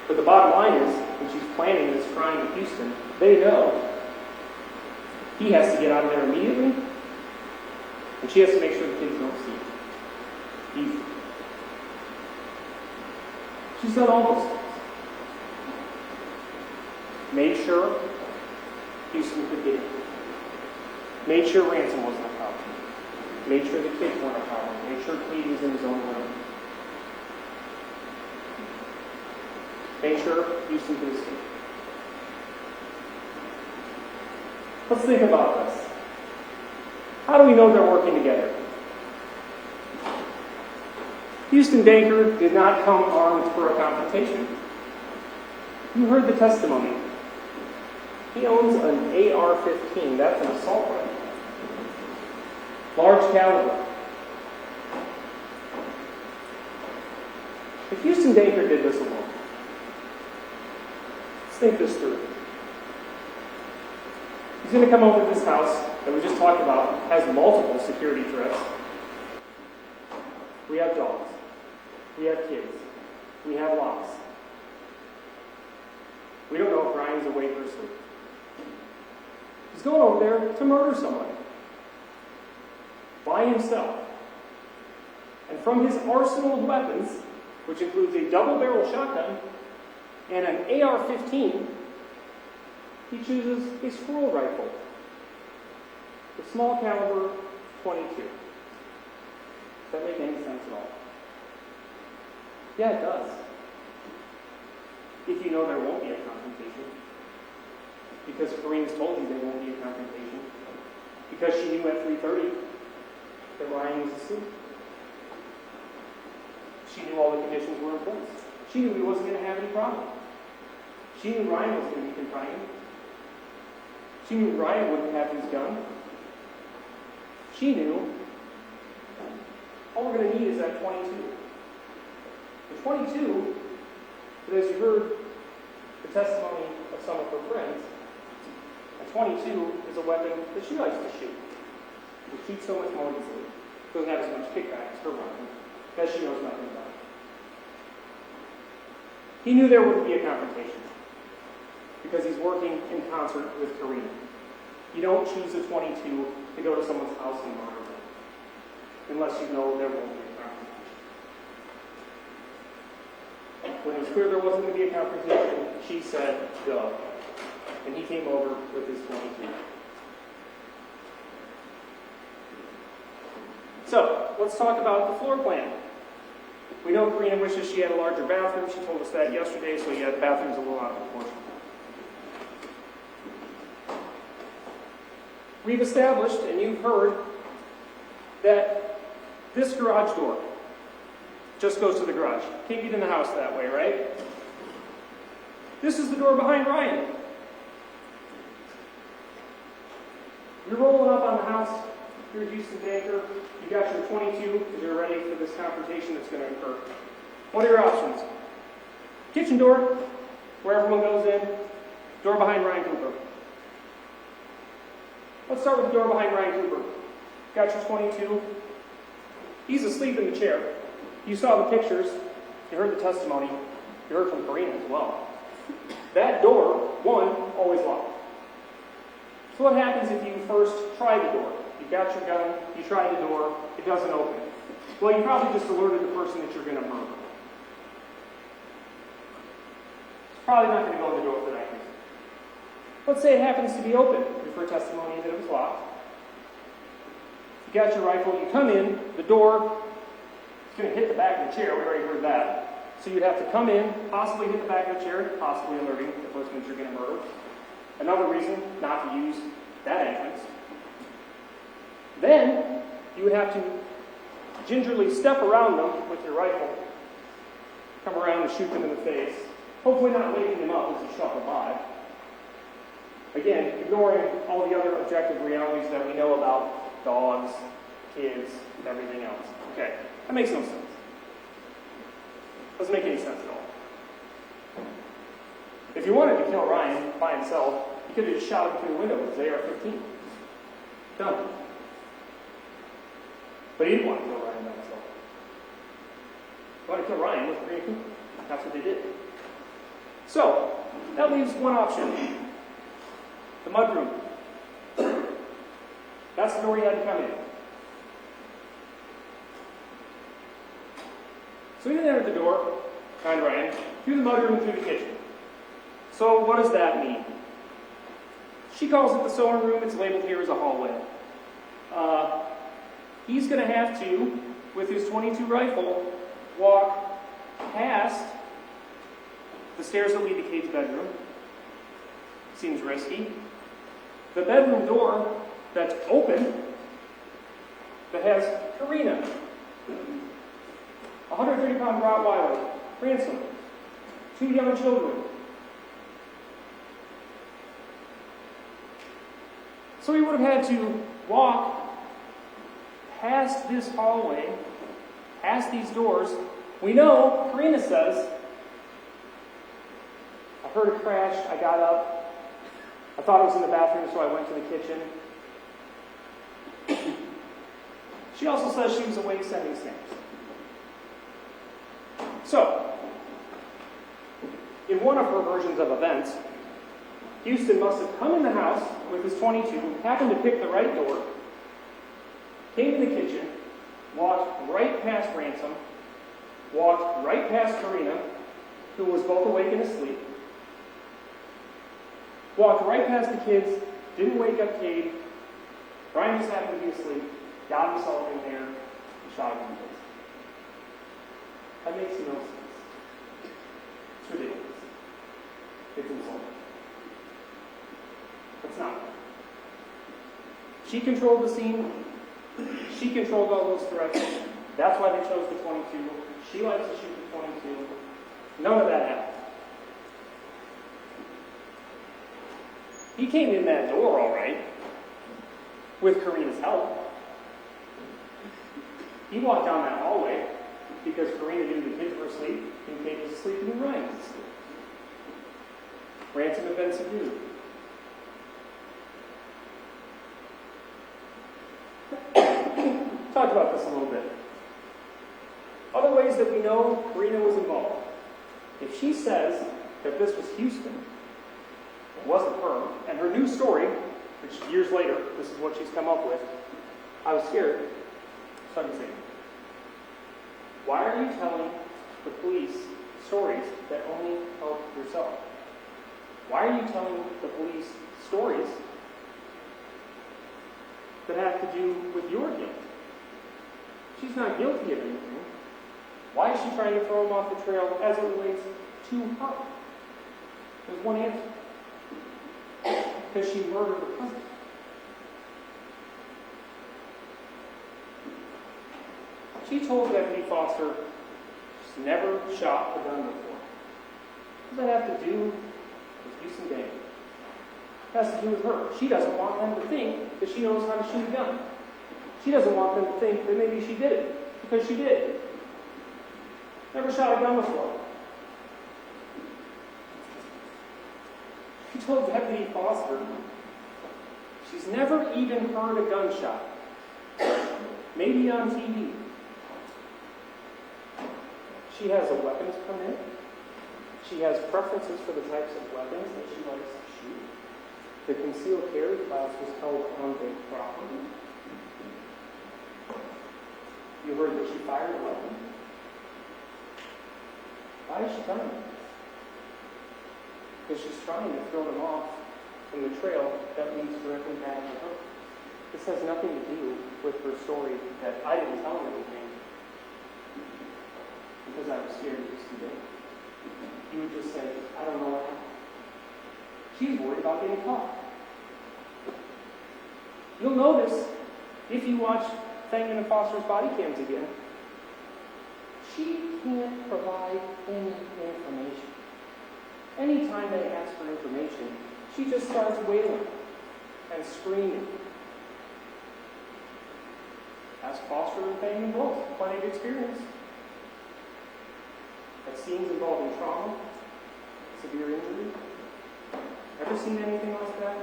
But the bottom line is, when she's planning this crime with Houston, they know he has to get out of there immediately, and she has to make sure the kids don't see it. Easy. She's done all those things. Made sure Houston could get in. Made sure ransom wasn't a problem. Made sure the kids weren't a problem. Made sure Cade was in his own room. Made sure Houston could escape. Let's think about this. How do we know they're working together? Huston Danker did not come armed for a confrontation. You heard the testimony. He owns an AR-15. That's an assault rifle. Large caliber. If Huston Danker did this alone, let's think this through. He's going to come over to this house that we just talked about, has multiple security threats. We have dogs. We have kids. We have locks. We don't know if Ryan's awake or asleep. He's going over there to murder somebody. By himself. And from his arsenal of weapons, which includes a double-barrel shotgun and an AR-15, he chooses a squirrel rifle. The small caliber 22. Does that make any sense at all? Yeah, it does. If you know there won't be a confrontation. Because Karina's told you there won't be a confrontation. Because she knew at 3:30 that Ryan was asleep. She knew all the conditions were in place. She knew he wasn't going to have any problem. She knew Ryan was going to be confronting him. She knew Ryan wouldn't have his gun. She knew all we're going to need is that 22. The 22, but as you heard the testimony of some of her friends, a 22 is a weapon that she likes to shoot. It shoots so much more easily. Doesn't have as much kickback as her weapon, that she knows nothing about. He knew there wouldn't be a confrontation because he's working in concert with Karina. You don't choose a 22 to go to someone's house and murder them unless you know there won't be a confrontation. When it was clear there wasn't going to be a confrontation, she said, go. And he came over with his 22. So, let's talk about the floor plan. We know Karina wishes she had a larger bathroom. She told us that yesterday, so yeah, the bathroom's a little out of proportion. we've established, and you've heard, that this garage door just goes to the garage. Can't get in the house that way, right? This is the door behind Ryan. You're rolling up on the house. You're Huston Danker. You got your 22 because you're ready for this confrontation that's going to occur. What are your options? Kitchen door, where everyone goes in. Door behind Ryan Cooper. Let's start with the door behind Ryan Cooper. Got your 22. He's asleep in the chair. You saw the pictures. You heard the testimony. You heard from Karina as well. That door, one, always locked. So what happens if you first try the door? You got your gun, you try the door, it doesn't open. Well, you probably just alerted the person that you're going to murder. It's probably not going to go in the door for that reason. Let's say it happens to be open. You've heard testimony that it was locked. You got your rifle, you come in, the door is going to hit the back of the chair. We already heard that. So you'd have to come in, possibly hit the back of the chair, possibly alerting the person that you're going to murder. Another reason not to use that entrance. Then you would have to gingerly step around them with your rifle, come around and shoot them in the face, hopefully not waking them up as you shuffle by. Again, ignoring all the other objective realities that we know about dogs, kids, and everything else. Okay, that makes no sense. Doesn't make any sense at all. If you wanted to kill Ryan by himself, you could have just shot him through the window with his AR-15. Done. But he didn't want to kill Ryan by himself. He wanted to kill Ryan with Karina Cooper. That's what they did. So, that leaves one option. The mudroom. That's the door you had to come in. So you entered the door, behind Ryan, through the mudroom and through the kitchen. So what does that mean? She calls it the sewing room. It's labeled here as a hallway. He's going to have to, with his .22 rifle, walk past the stairs that lead to Kate's bedroom. Seems risky. The bedroom door that's open, that has Karina, 130-pound Rottweiler, ransom, 2 young children. So he would have had to walk past this hallway, past these doors. We know, Karina says, I heard a crash, I got up, I thought it was in the bathroom, so I went to the kitchen. She also says she was awake sending snaps. So, in one of her versions of events, Huston must have come in the house with his .22, happened to pick the right door, came in the kitchen, walked right past Ransom, walked right past Karina, who was both awake and asleep, walked right past the kids, didn't wake up Kate, Brian just happened to be asleep, got himself in there, and shot him in the face. That makes no sense. It's ridiculous. It's insulting. It's not. She controlled the scene. She controlled all those threats. That's why they chose the .22. She likes to shoot the .22. None of that happened. He came in that door all right, with Karina's help. He walked down that hallway because Karina knew the kids were asleep, and Kate was asleep, and Ryan was asleep. Ransom had been subdued. Talk about this a little bit. Other ways that we know Karina was involved. If she says that this was Huston, it wasn't her, and her new story, which years later, this is what she's come up with, I was scared. So I'm saying, why are you telling the police stories that only help yourself? Why are you telling the police stories that have to do with your guilt? She's not guilty of anything. Why is she trying to throw him off the trail as it relates to her? There's one answer. Because she murdered her cousin. She told Deputy Foster she's never shot a gun before. What does that have to do with Huston Danker? It has to do with her. She doesn't want them to think that she knows how to shoot a gun. She doesn't want them to think that maybe she did it, because she did. Never shot a gun before. She told Deputy Foster she's never even heard a gunshot. Maybe on TV. She has a weapons permit. She has preferences for the types of weapons that she likes to shoot. The concealed carry class was held on bank property. You heard that she fired a weapon. Why is she telling you? Because she's trying to throw them off from the trail that leads directly back to her. This has nothing to do with her story that I didn't tell her anything because I was scared it was too big. You would just say, I don't know what happened. She's worried about getting caught. You'll notice, if you watch Fangman and Foster's body cams again, she can't provide any information. Anytime they ask for information, she just starts wailing and screaming. Ask Foster and Fangman both, plenty of experience. At scenes involving trauma, severe injury. Ever seen anything like that?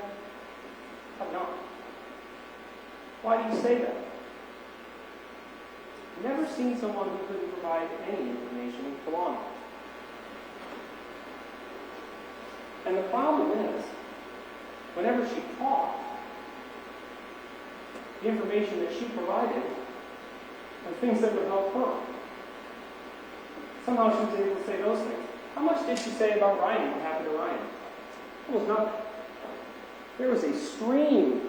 I've not. Why do you say that? Never seen someone who couldn't provide any information for long. And the problem is, whenever she talked, the information that she provided were things that would help her. Somehow she was able to say those things. How much did she say about Ryan, what happened to Ryan? Almost nothing. There was a stream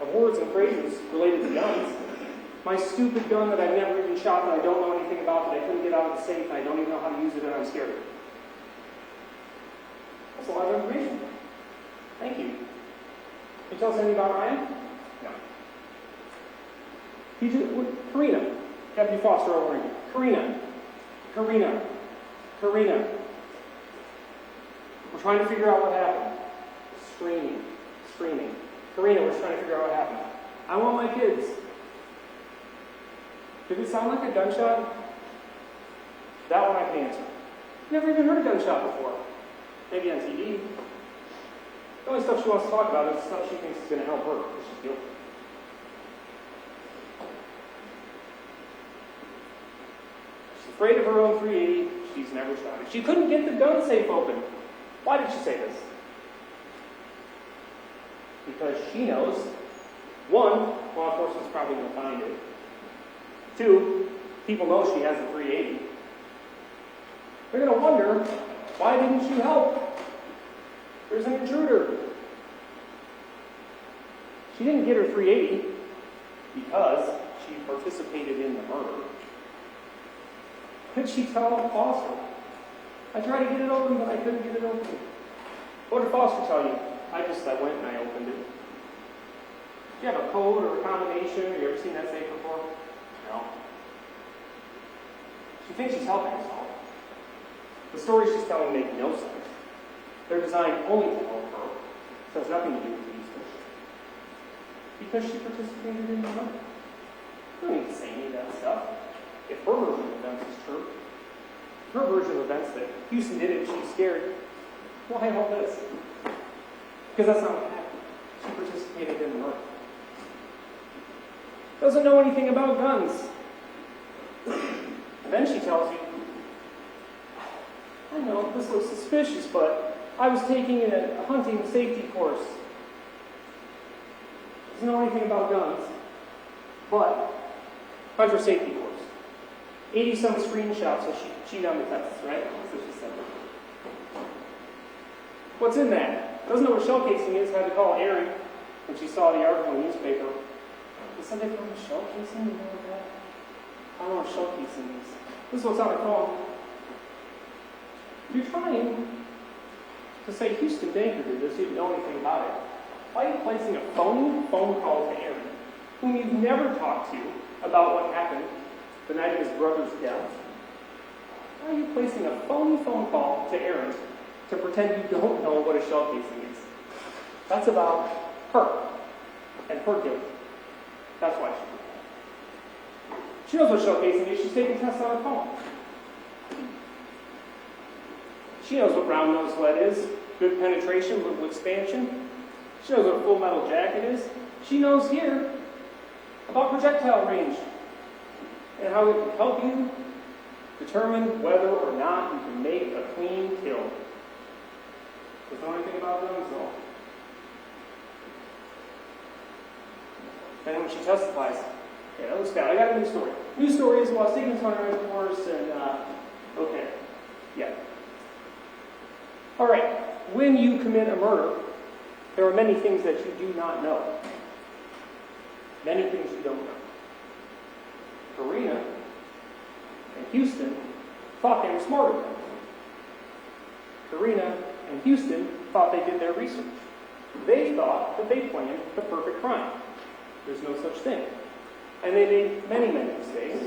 of words and phrases related to guns. My stupid gun that I've never even shot and I don't know anything about, that I couldn't get out of the safe and I don't even know how to use it and I'm scared. That's a lot of information. Thank you. Can you tell us anything about Ryan? No. Karina. Deputy Foster over here. Karina. We're trying to figure out what happened. Screaming. Karina, we're trying to figure out what happened. I want my kids. Did it sound like a gunshot? That one I can answer. Never even heard a gunshot before. Maybe on TV. The only stuff she wants to talk about is stuff she thinks is going to help her, because she's guilty. She's afraid of her own 380. She's never shot it. She couldn't get the gun safe open. Why did she say this? Because she knows, one, law enforcement's probably going to find it. Two, people know she has a 380. They're going to wonder, why didn't you help? There's an intruder. She didn't get her 380 because she participated in the murder. Could she tell Foster? I tried to get it open, but I couldn't get it open. What did Foster tell you? I went and I opened it. Do you have a code or a combination? Have you ever seen that safe before? No. She thinks she's helping herself. The stories she's telling make no sense. They're designed only to help her. So it has nothing to do with Houston. Because she participated in the murder. You don't need to say any of that stuff. If her version of events is true, her version of events that Houston did it, she's scared, why all this? Because that's not what happened. She participated in the murder. Doesn't know anything about guns. And then she tells you, I know, this looks suspicious, but I was taking a hunting safety course. Doesn't know anything about guns, but hunter safety course. 80-some screenshots, so she done the tests, right? That's what she said. What's in that? Doesn't know what shell casing is, had to call Erin when she saw the article in the newspaper. Is something from a shell casing? You know what that? I don't know what shell casing is. This is what's on the phone. You're trying to say Huston Danker did this, you didn't know anything about it. Why are you placing a phone call to Erin whom you've never talked to about what happened the night of his brother's death, why are you placing a phony phone call to Aaron to pretend you don't know what a shell casing is? That's about her and her guilt. That's why she did that. She knows what shell casing is. She's taking tests on her phone. She knows what round nose lead is, good penetration, little expansion. She knows what a full metal jacket is. She knows here about projectile range and how it can help you determine whether or not you can make a clean kill. Doesn't know anything about guns, though. And when she testifies, yeah, that looks bad. I got a new story. New story is, well, I was taking this on a course, and, okay. Yeah. All right. When you commit a murder, there are many things that you do not know. Many things you don't know. Karina and Huston thought they were smarter. Karina and Huston thought they did their research. They thought that they planned the perfect crime. There's no such thing. And they made many, many mistakes.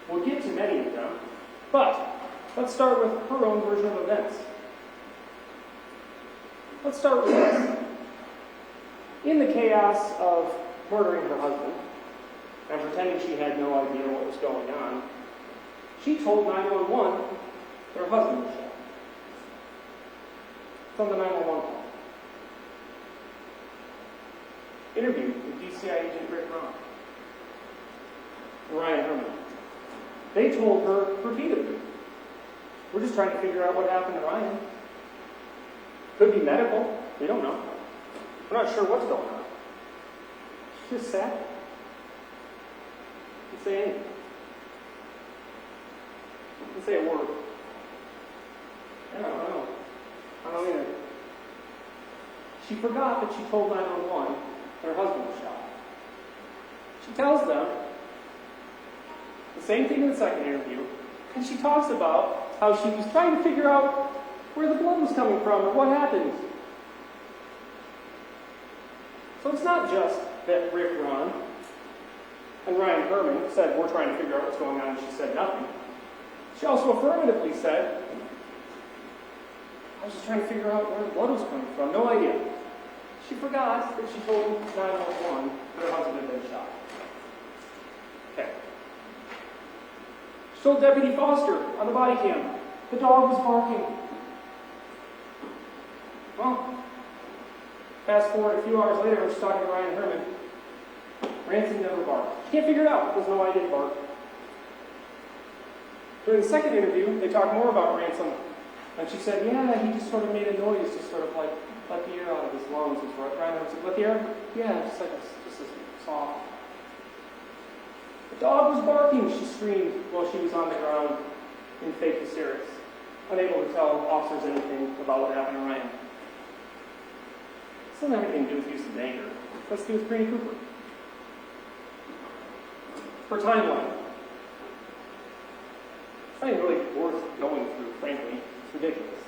We'll get to many of them, but let's start with her own version of events. Let's start with this. In the chaos of murdering her husband and pretending she had no idea what was going on, she told 911 that her husband was shot. It's on the 911 call. Interview with DCI agent Rick Ron and Ryan Herman. They told her repeatedly, we're just trying to figure out what happened to Ryan. Could be medical. We don't know. We're not sure what's going on. She just sat. Didn't say anything. Didn't say a word. I don't know. I don't either. She forgot that she told 911 that her husband was shot. She tells them the same thing in the second interview, and she talks about how she was trying to figure out where the blood was coming from or what happened. So it's not just that Rick Ron and Ryan Herman said, we're trying to figure out what's going on, and she said nothing. She also affirmatively said, I was just trying to figure out where the blood was coming from. No idea. She forgot that she told 911 that her husband had been shot. Okay. She told Deputy Foster on the body cam, the dog was barking. Well, fast forward a few hours later, when she's talking to Ryan Herman, Ransom never barked. She can't figure it out because no, I didn't bark. During the second interview, they talked more about Ransom, and she said, yeah, he just sort of made a noise, just sort of like let the air out of his lungs. Ryan Herman said, let the air? Yeah, just a soft. The dog was barking, she screamed while she was on the ground in fake hysterics, unable to tell officers anything about what happened to Ryan. This doesn't have anything to do with Huston Danker. Let's do with Karina Cooper. Her timeline. It's not even really worth going through, frankly. It's ridiculous.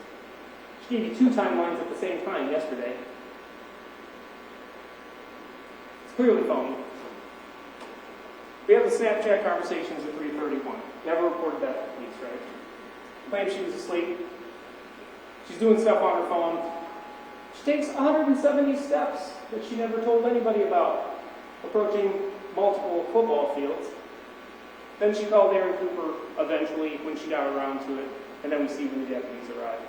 She gave you two timelines at the same time yesterday. It's clearly phony. We have the Snapchat conversations at 3:31. Never reported that to the police, right? Claims she was asleep. She's doing stuff on her phone. She takes 170 steps that she never told anybody about, approaching multiple football fields. Then she called Aaron Cooper eventually when she got around to it, and then we see when the deputies arrive.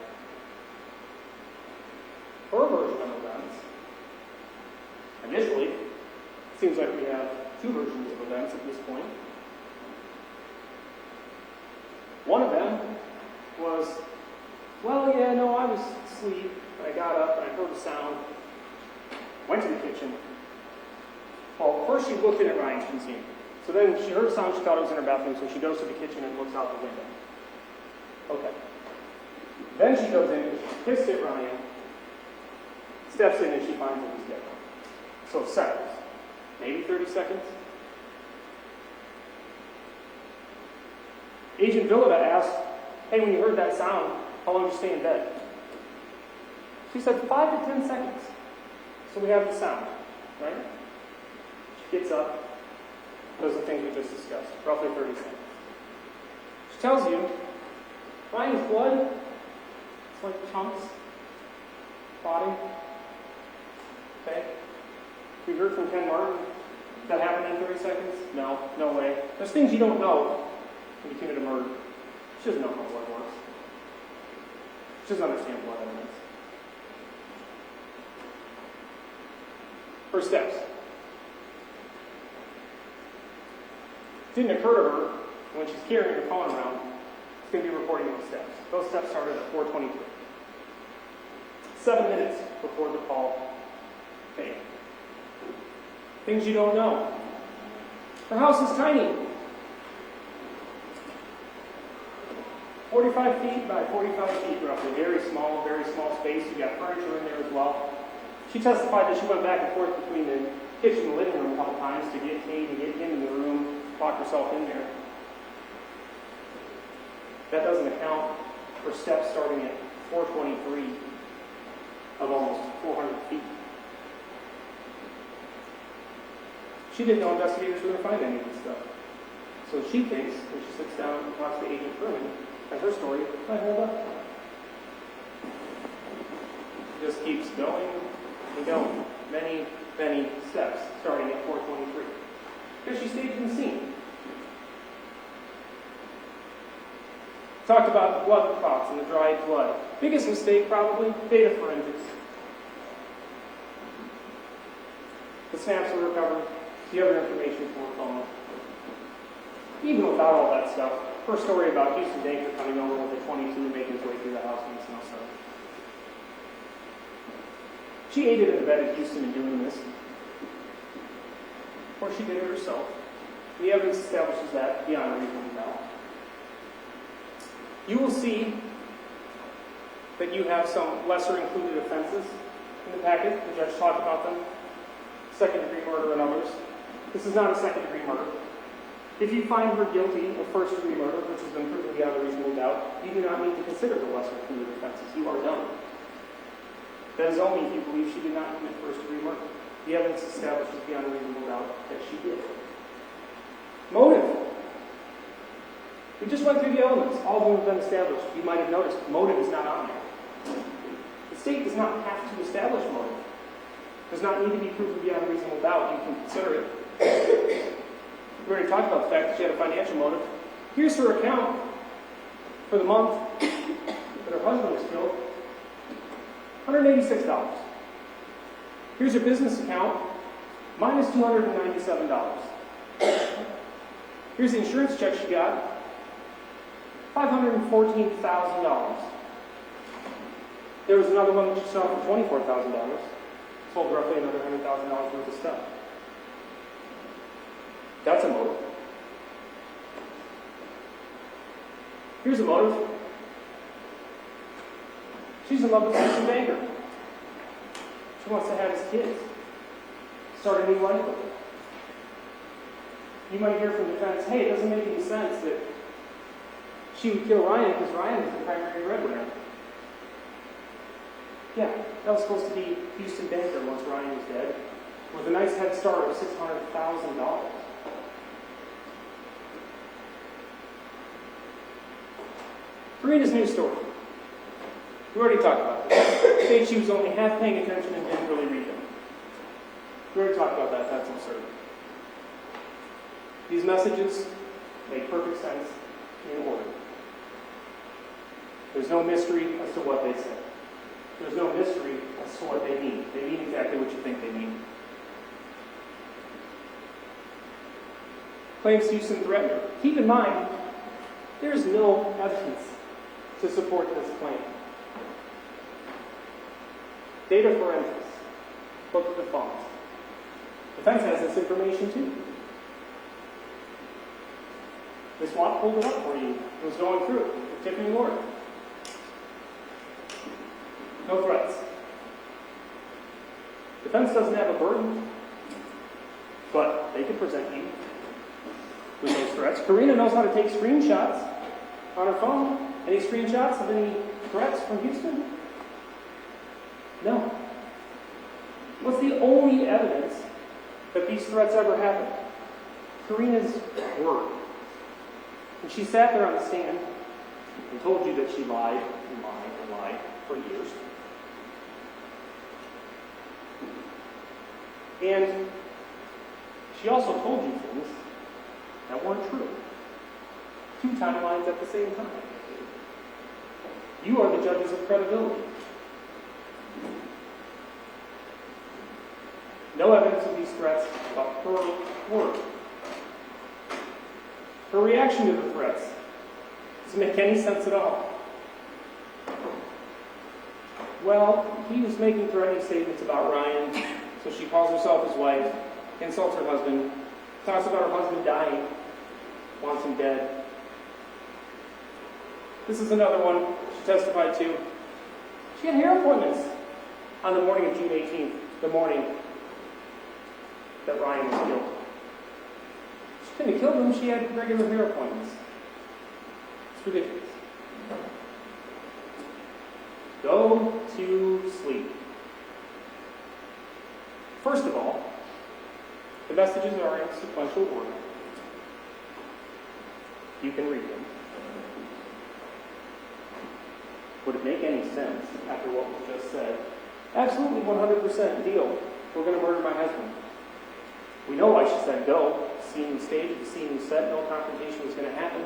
Her version of events. Initially, it seems like we have two versions of events at this point. One of them was, well, yeah, no, I was asleep. I got up and I heard a sound. Went to the kitchen. Well, first she looked in at Ryan, she didn't see him. So then she heard a sound, she thought it was in her bathroom, so she goes to the kitchen and looks out the window. Okay. Then she goes in, pissed at Ryan, steps in and she finds that he's dead. So seconds. Maybe 30 seconds. Agent Villada asked, hey, when you heard that sound, how long did you stay in bed? She said 5 to 10 seconds. So we have the sound, right? She gets up, does the things we just discussed, roughly 30 seconds. She tells you, Ryan's blood, it's like chunks, body. Okay? We heard from Ken Martin, that happened in 30 seconds? No, no way. There's things you don't know when you commit a murder. She doesn't know how blood works. She doesn't understand blood evidence. Her steps. It didn't occur to her when she's carrying her phone around, it's going to be recording those steps. Those steps started at 4:23. 7 minutes before the call came. Things you don't know. Her house is tiny. 45 feet by 45 feet roughly. Very small space. You got furniture in there as well. She testified that she went back and forth between the kitchen and the living room a couple times to get Kate and get him in the room, lock herself in there. That doesn't account for steps starting at 4:23 of almost 400 feet. She didn't know investigators were going to find any of this stuff. So she thinks, when she sits down and talks to Agent Truman, that her story might hold up. It just keeps going and going. Many, many steps starting at 4:23. Because she staged the scene. Talked about the blood clots and the dried blood. Biggest mistake probably, data forensics. The snaps were recovered. The other information from her phone. Even without all that stuff, her story about Huston Danker coming over with a 22 and making his way through the house makes no sense. She aided and abetted Huston in doing this. Or she did it herself. The evidence establishes that beyond a reasonable doubt. You will see that you have some lesser included offenses in the packet. The judge talked about them. Second-degree murder and others. This is not a second-degree murder. If you find her guilty of first-degree murder, which has been proven beyond a reasonable doubt, you do not need to consider the lesser included offenses. You are done. That is only if you believe she did not commit first-degree murder. The evidence establishes beyond a reasonable doubt that she did. Motive. We just went through the elements. All of them have been established. You might have noticed motive is not on there. The state does not have to establish motive. Does not need to be proven beyond a reasonable doubt. You can consider it. We already talked about the fact that she had a financial motive. Here's her account for the month that her husband was killed. $186. Here's her business account, minus $297. Here's the insurance check she got, $514,000. There was another one that she saw for $24,000. Sold roughly another $100,000 worth of stuff. That's a motive. Here's a motive. She's in love with Huston Danker. She wants to have his kids. Start a new life with him. You might hear from defense, hey, it doesn't make any sense that she would kill Ryan because Ryan is the primary breadwinner. Yeah, that was supposed to be Huston Danker once Ryan was dead, with a nice head start of $600,000. Karina's news story. We already talked about this. Stated she was only half paying attention and didn't really read them. We already talked about that. That's absurd. These messages make perfect sense in order. There's no mystery as to what they say. There's no mystery as to what they mean. They mean exactly what you think they mean. Claims Huston threatened her. Keep in mind, there's no evidence to support this claim. Data forensics. Look at the phones. Defense has this information too. The SWAT pulled it up for you. It was going through it with Tiffany Lord. No threats. Defense doesn't have a burden, but they can present you with those threats. Karina knows how to take screenshots on her phone. Any screenshots of any threats from Huston? No. What's the only evidence that these threats ever happened. Karina's word. And she sat there on the stand and told you that she lied and lied and lied for years. And she also told you things that weren't true. 2 timelines at the same time. You are the judges of credibility. No evidence of these threats but her word. Her reaction to the threats doesn't make any sense at all. Well, he was making threatening statements about Ryan, so she calls herself his wife, insults her husband, talks about her husband dying, wants him dead. This is another one she testified to. She had hair appointments on the morning of June 18th, the morning that Ryan was killed. She couldn't have killed him, she had regular hair appointments. It's ridiculous. Go to sleep. First of all, the messages are in sequential order. You can read them. Would it make any sense after what was just said? Absolutely 100% deal. We're going to murder my husband. We know why she said go. The scene was staged, the scene was set, no confrontation was going to happen.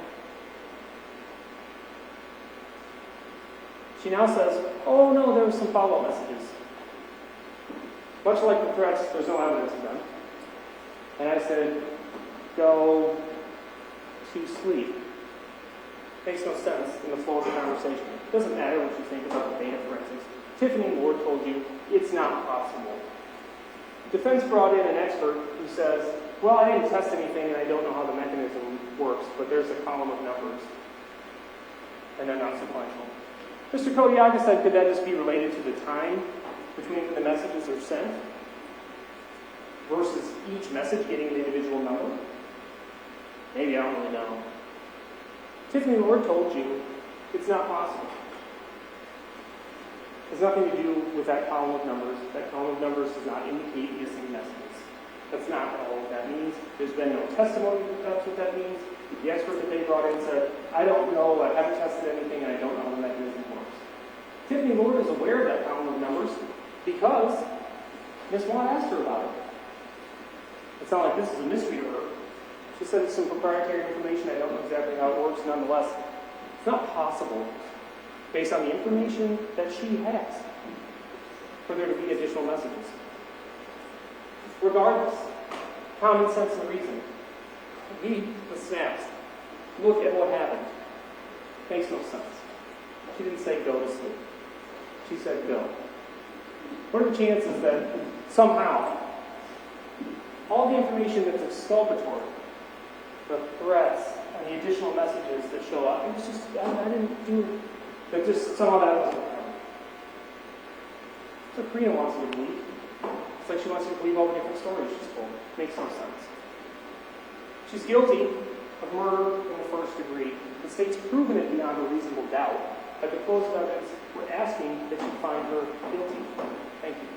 She now says, oh no, there were some follow-up messages. Much like the threats, there's no evidence of them. And I said, go to sleep. Makes no sense in the flow of the conversation. It doesn't matter what you think about the data forensics. Tiffany Ward told you it's not possible. Defense brought in an expert who says, well, I didn't test anything and I don't know how the mechanism works, but there's a column of numbers. And they're not sequential. Mr. Kodiaga said, could that just be related to the time between the messages are sent versus each message getting an individual number? Maybe, I don't really know. Tiffany Ward told you it's not possible. It has nothing to do with that column of numbers. That column of numbers does not indicate missing messages. That's not all what that means. There's been no testimony that that's what that means. The expert that they brought in said, I don't know, I haven't tested anything, and I don't know how the mechanism works. Tiffany Ward is aware of that column of numbers because Ms. Watt asked her about it. It's not like this is a mystery to her. She said it's some proprietary information, I don't know exactly how it works. Nonetheless, it's not possible, based on the information that she has, for there to be additional messages. Regardless, common sense and reason. Read the snaps. Look at what happened. Makes no sense. She didn't say go to sleep. She said go. What are the chances that somehow all the information that's exculpatory, the threats and the additional messages that show up, it was just, I didn't do it, that just somehow that wasn't covered. So Karina wants you to believe. It's like she wants you to believe all the different stories she's told. Makes no sense. She's guilty of murder in the first degree. The state's proven it beyond a reasonable doubt. At the close of evidence, we're asking that you find her guilty. Thank you.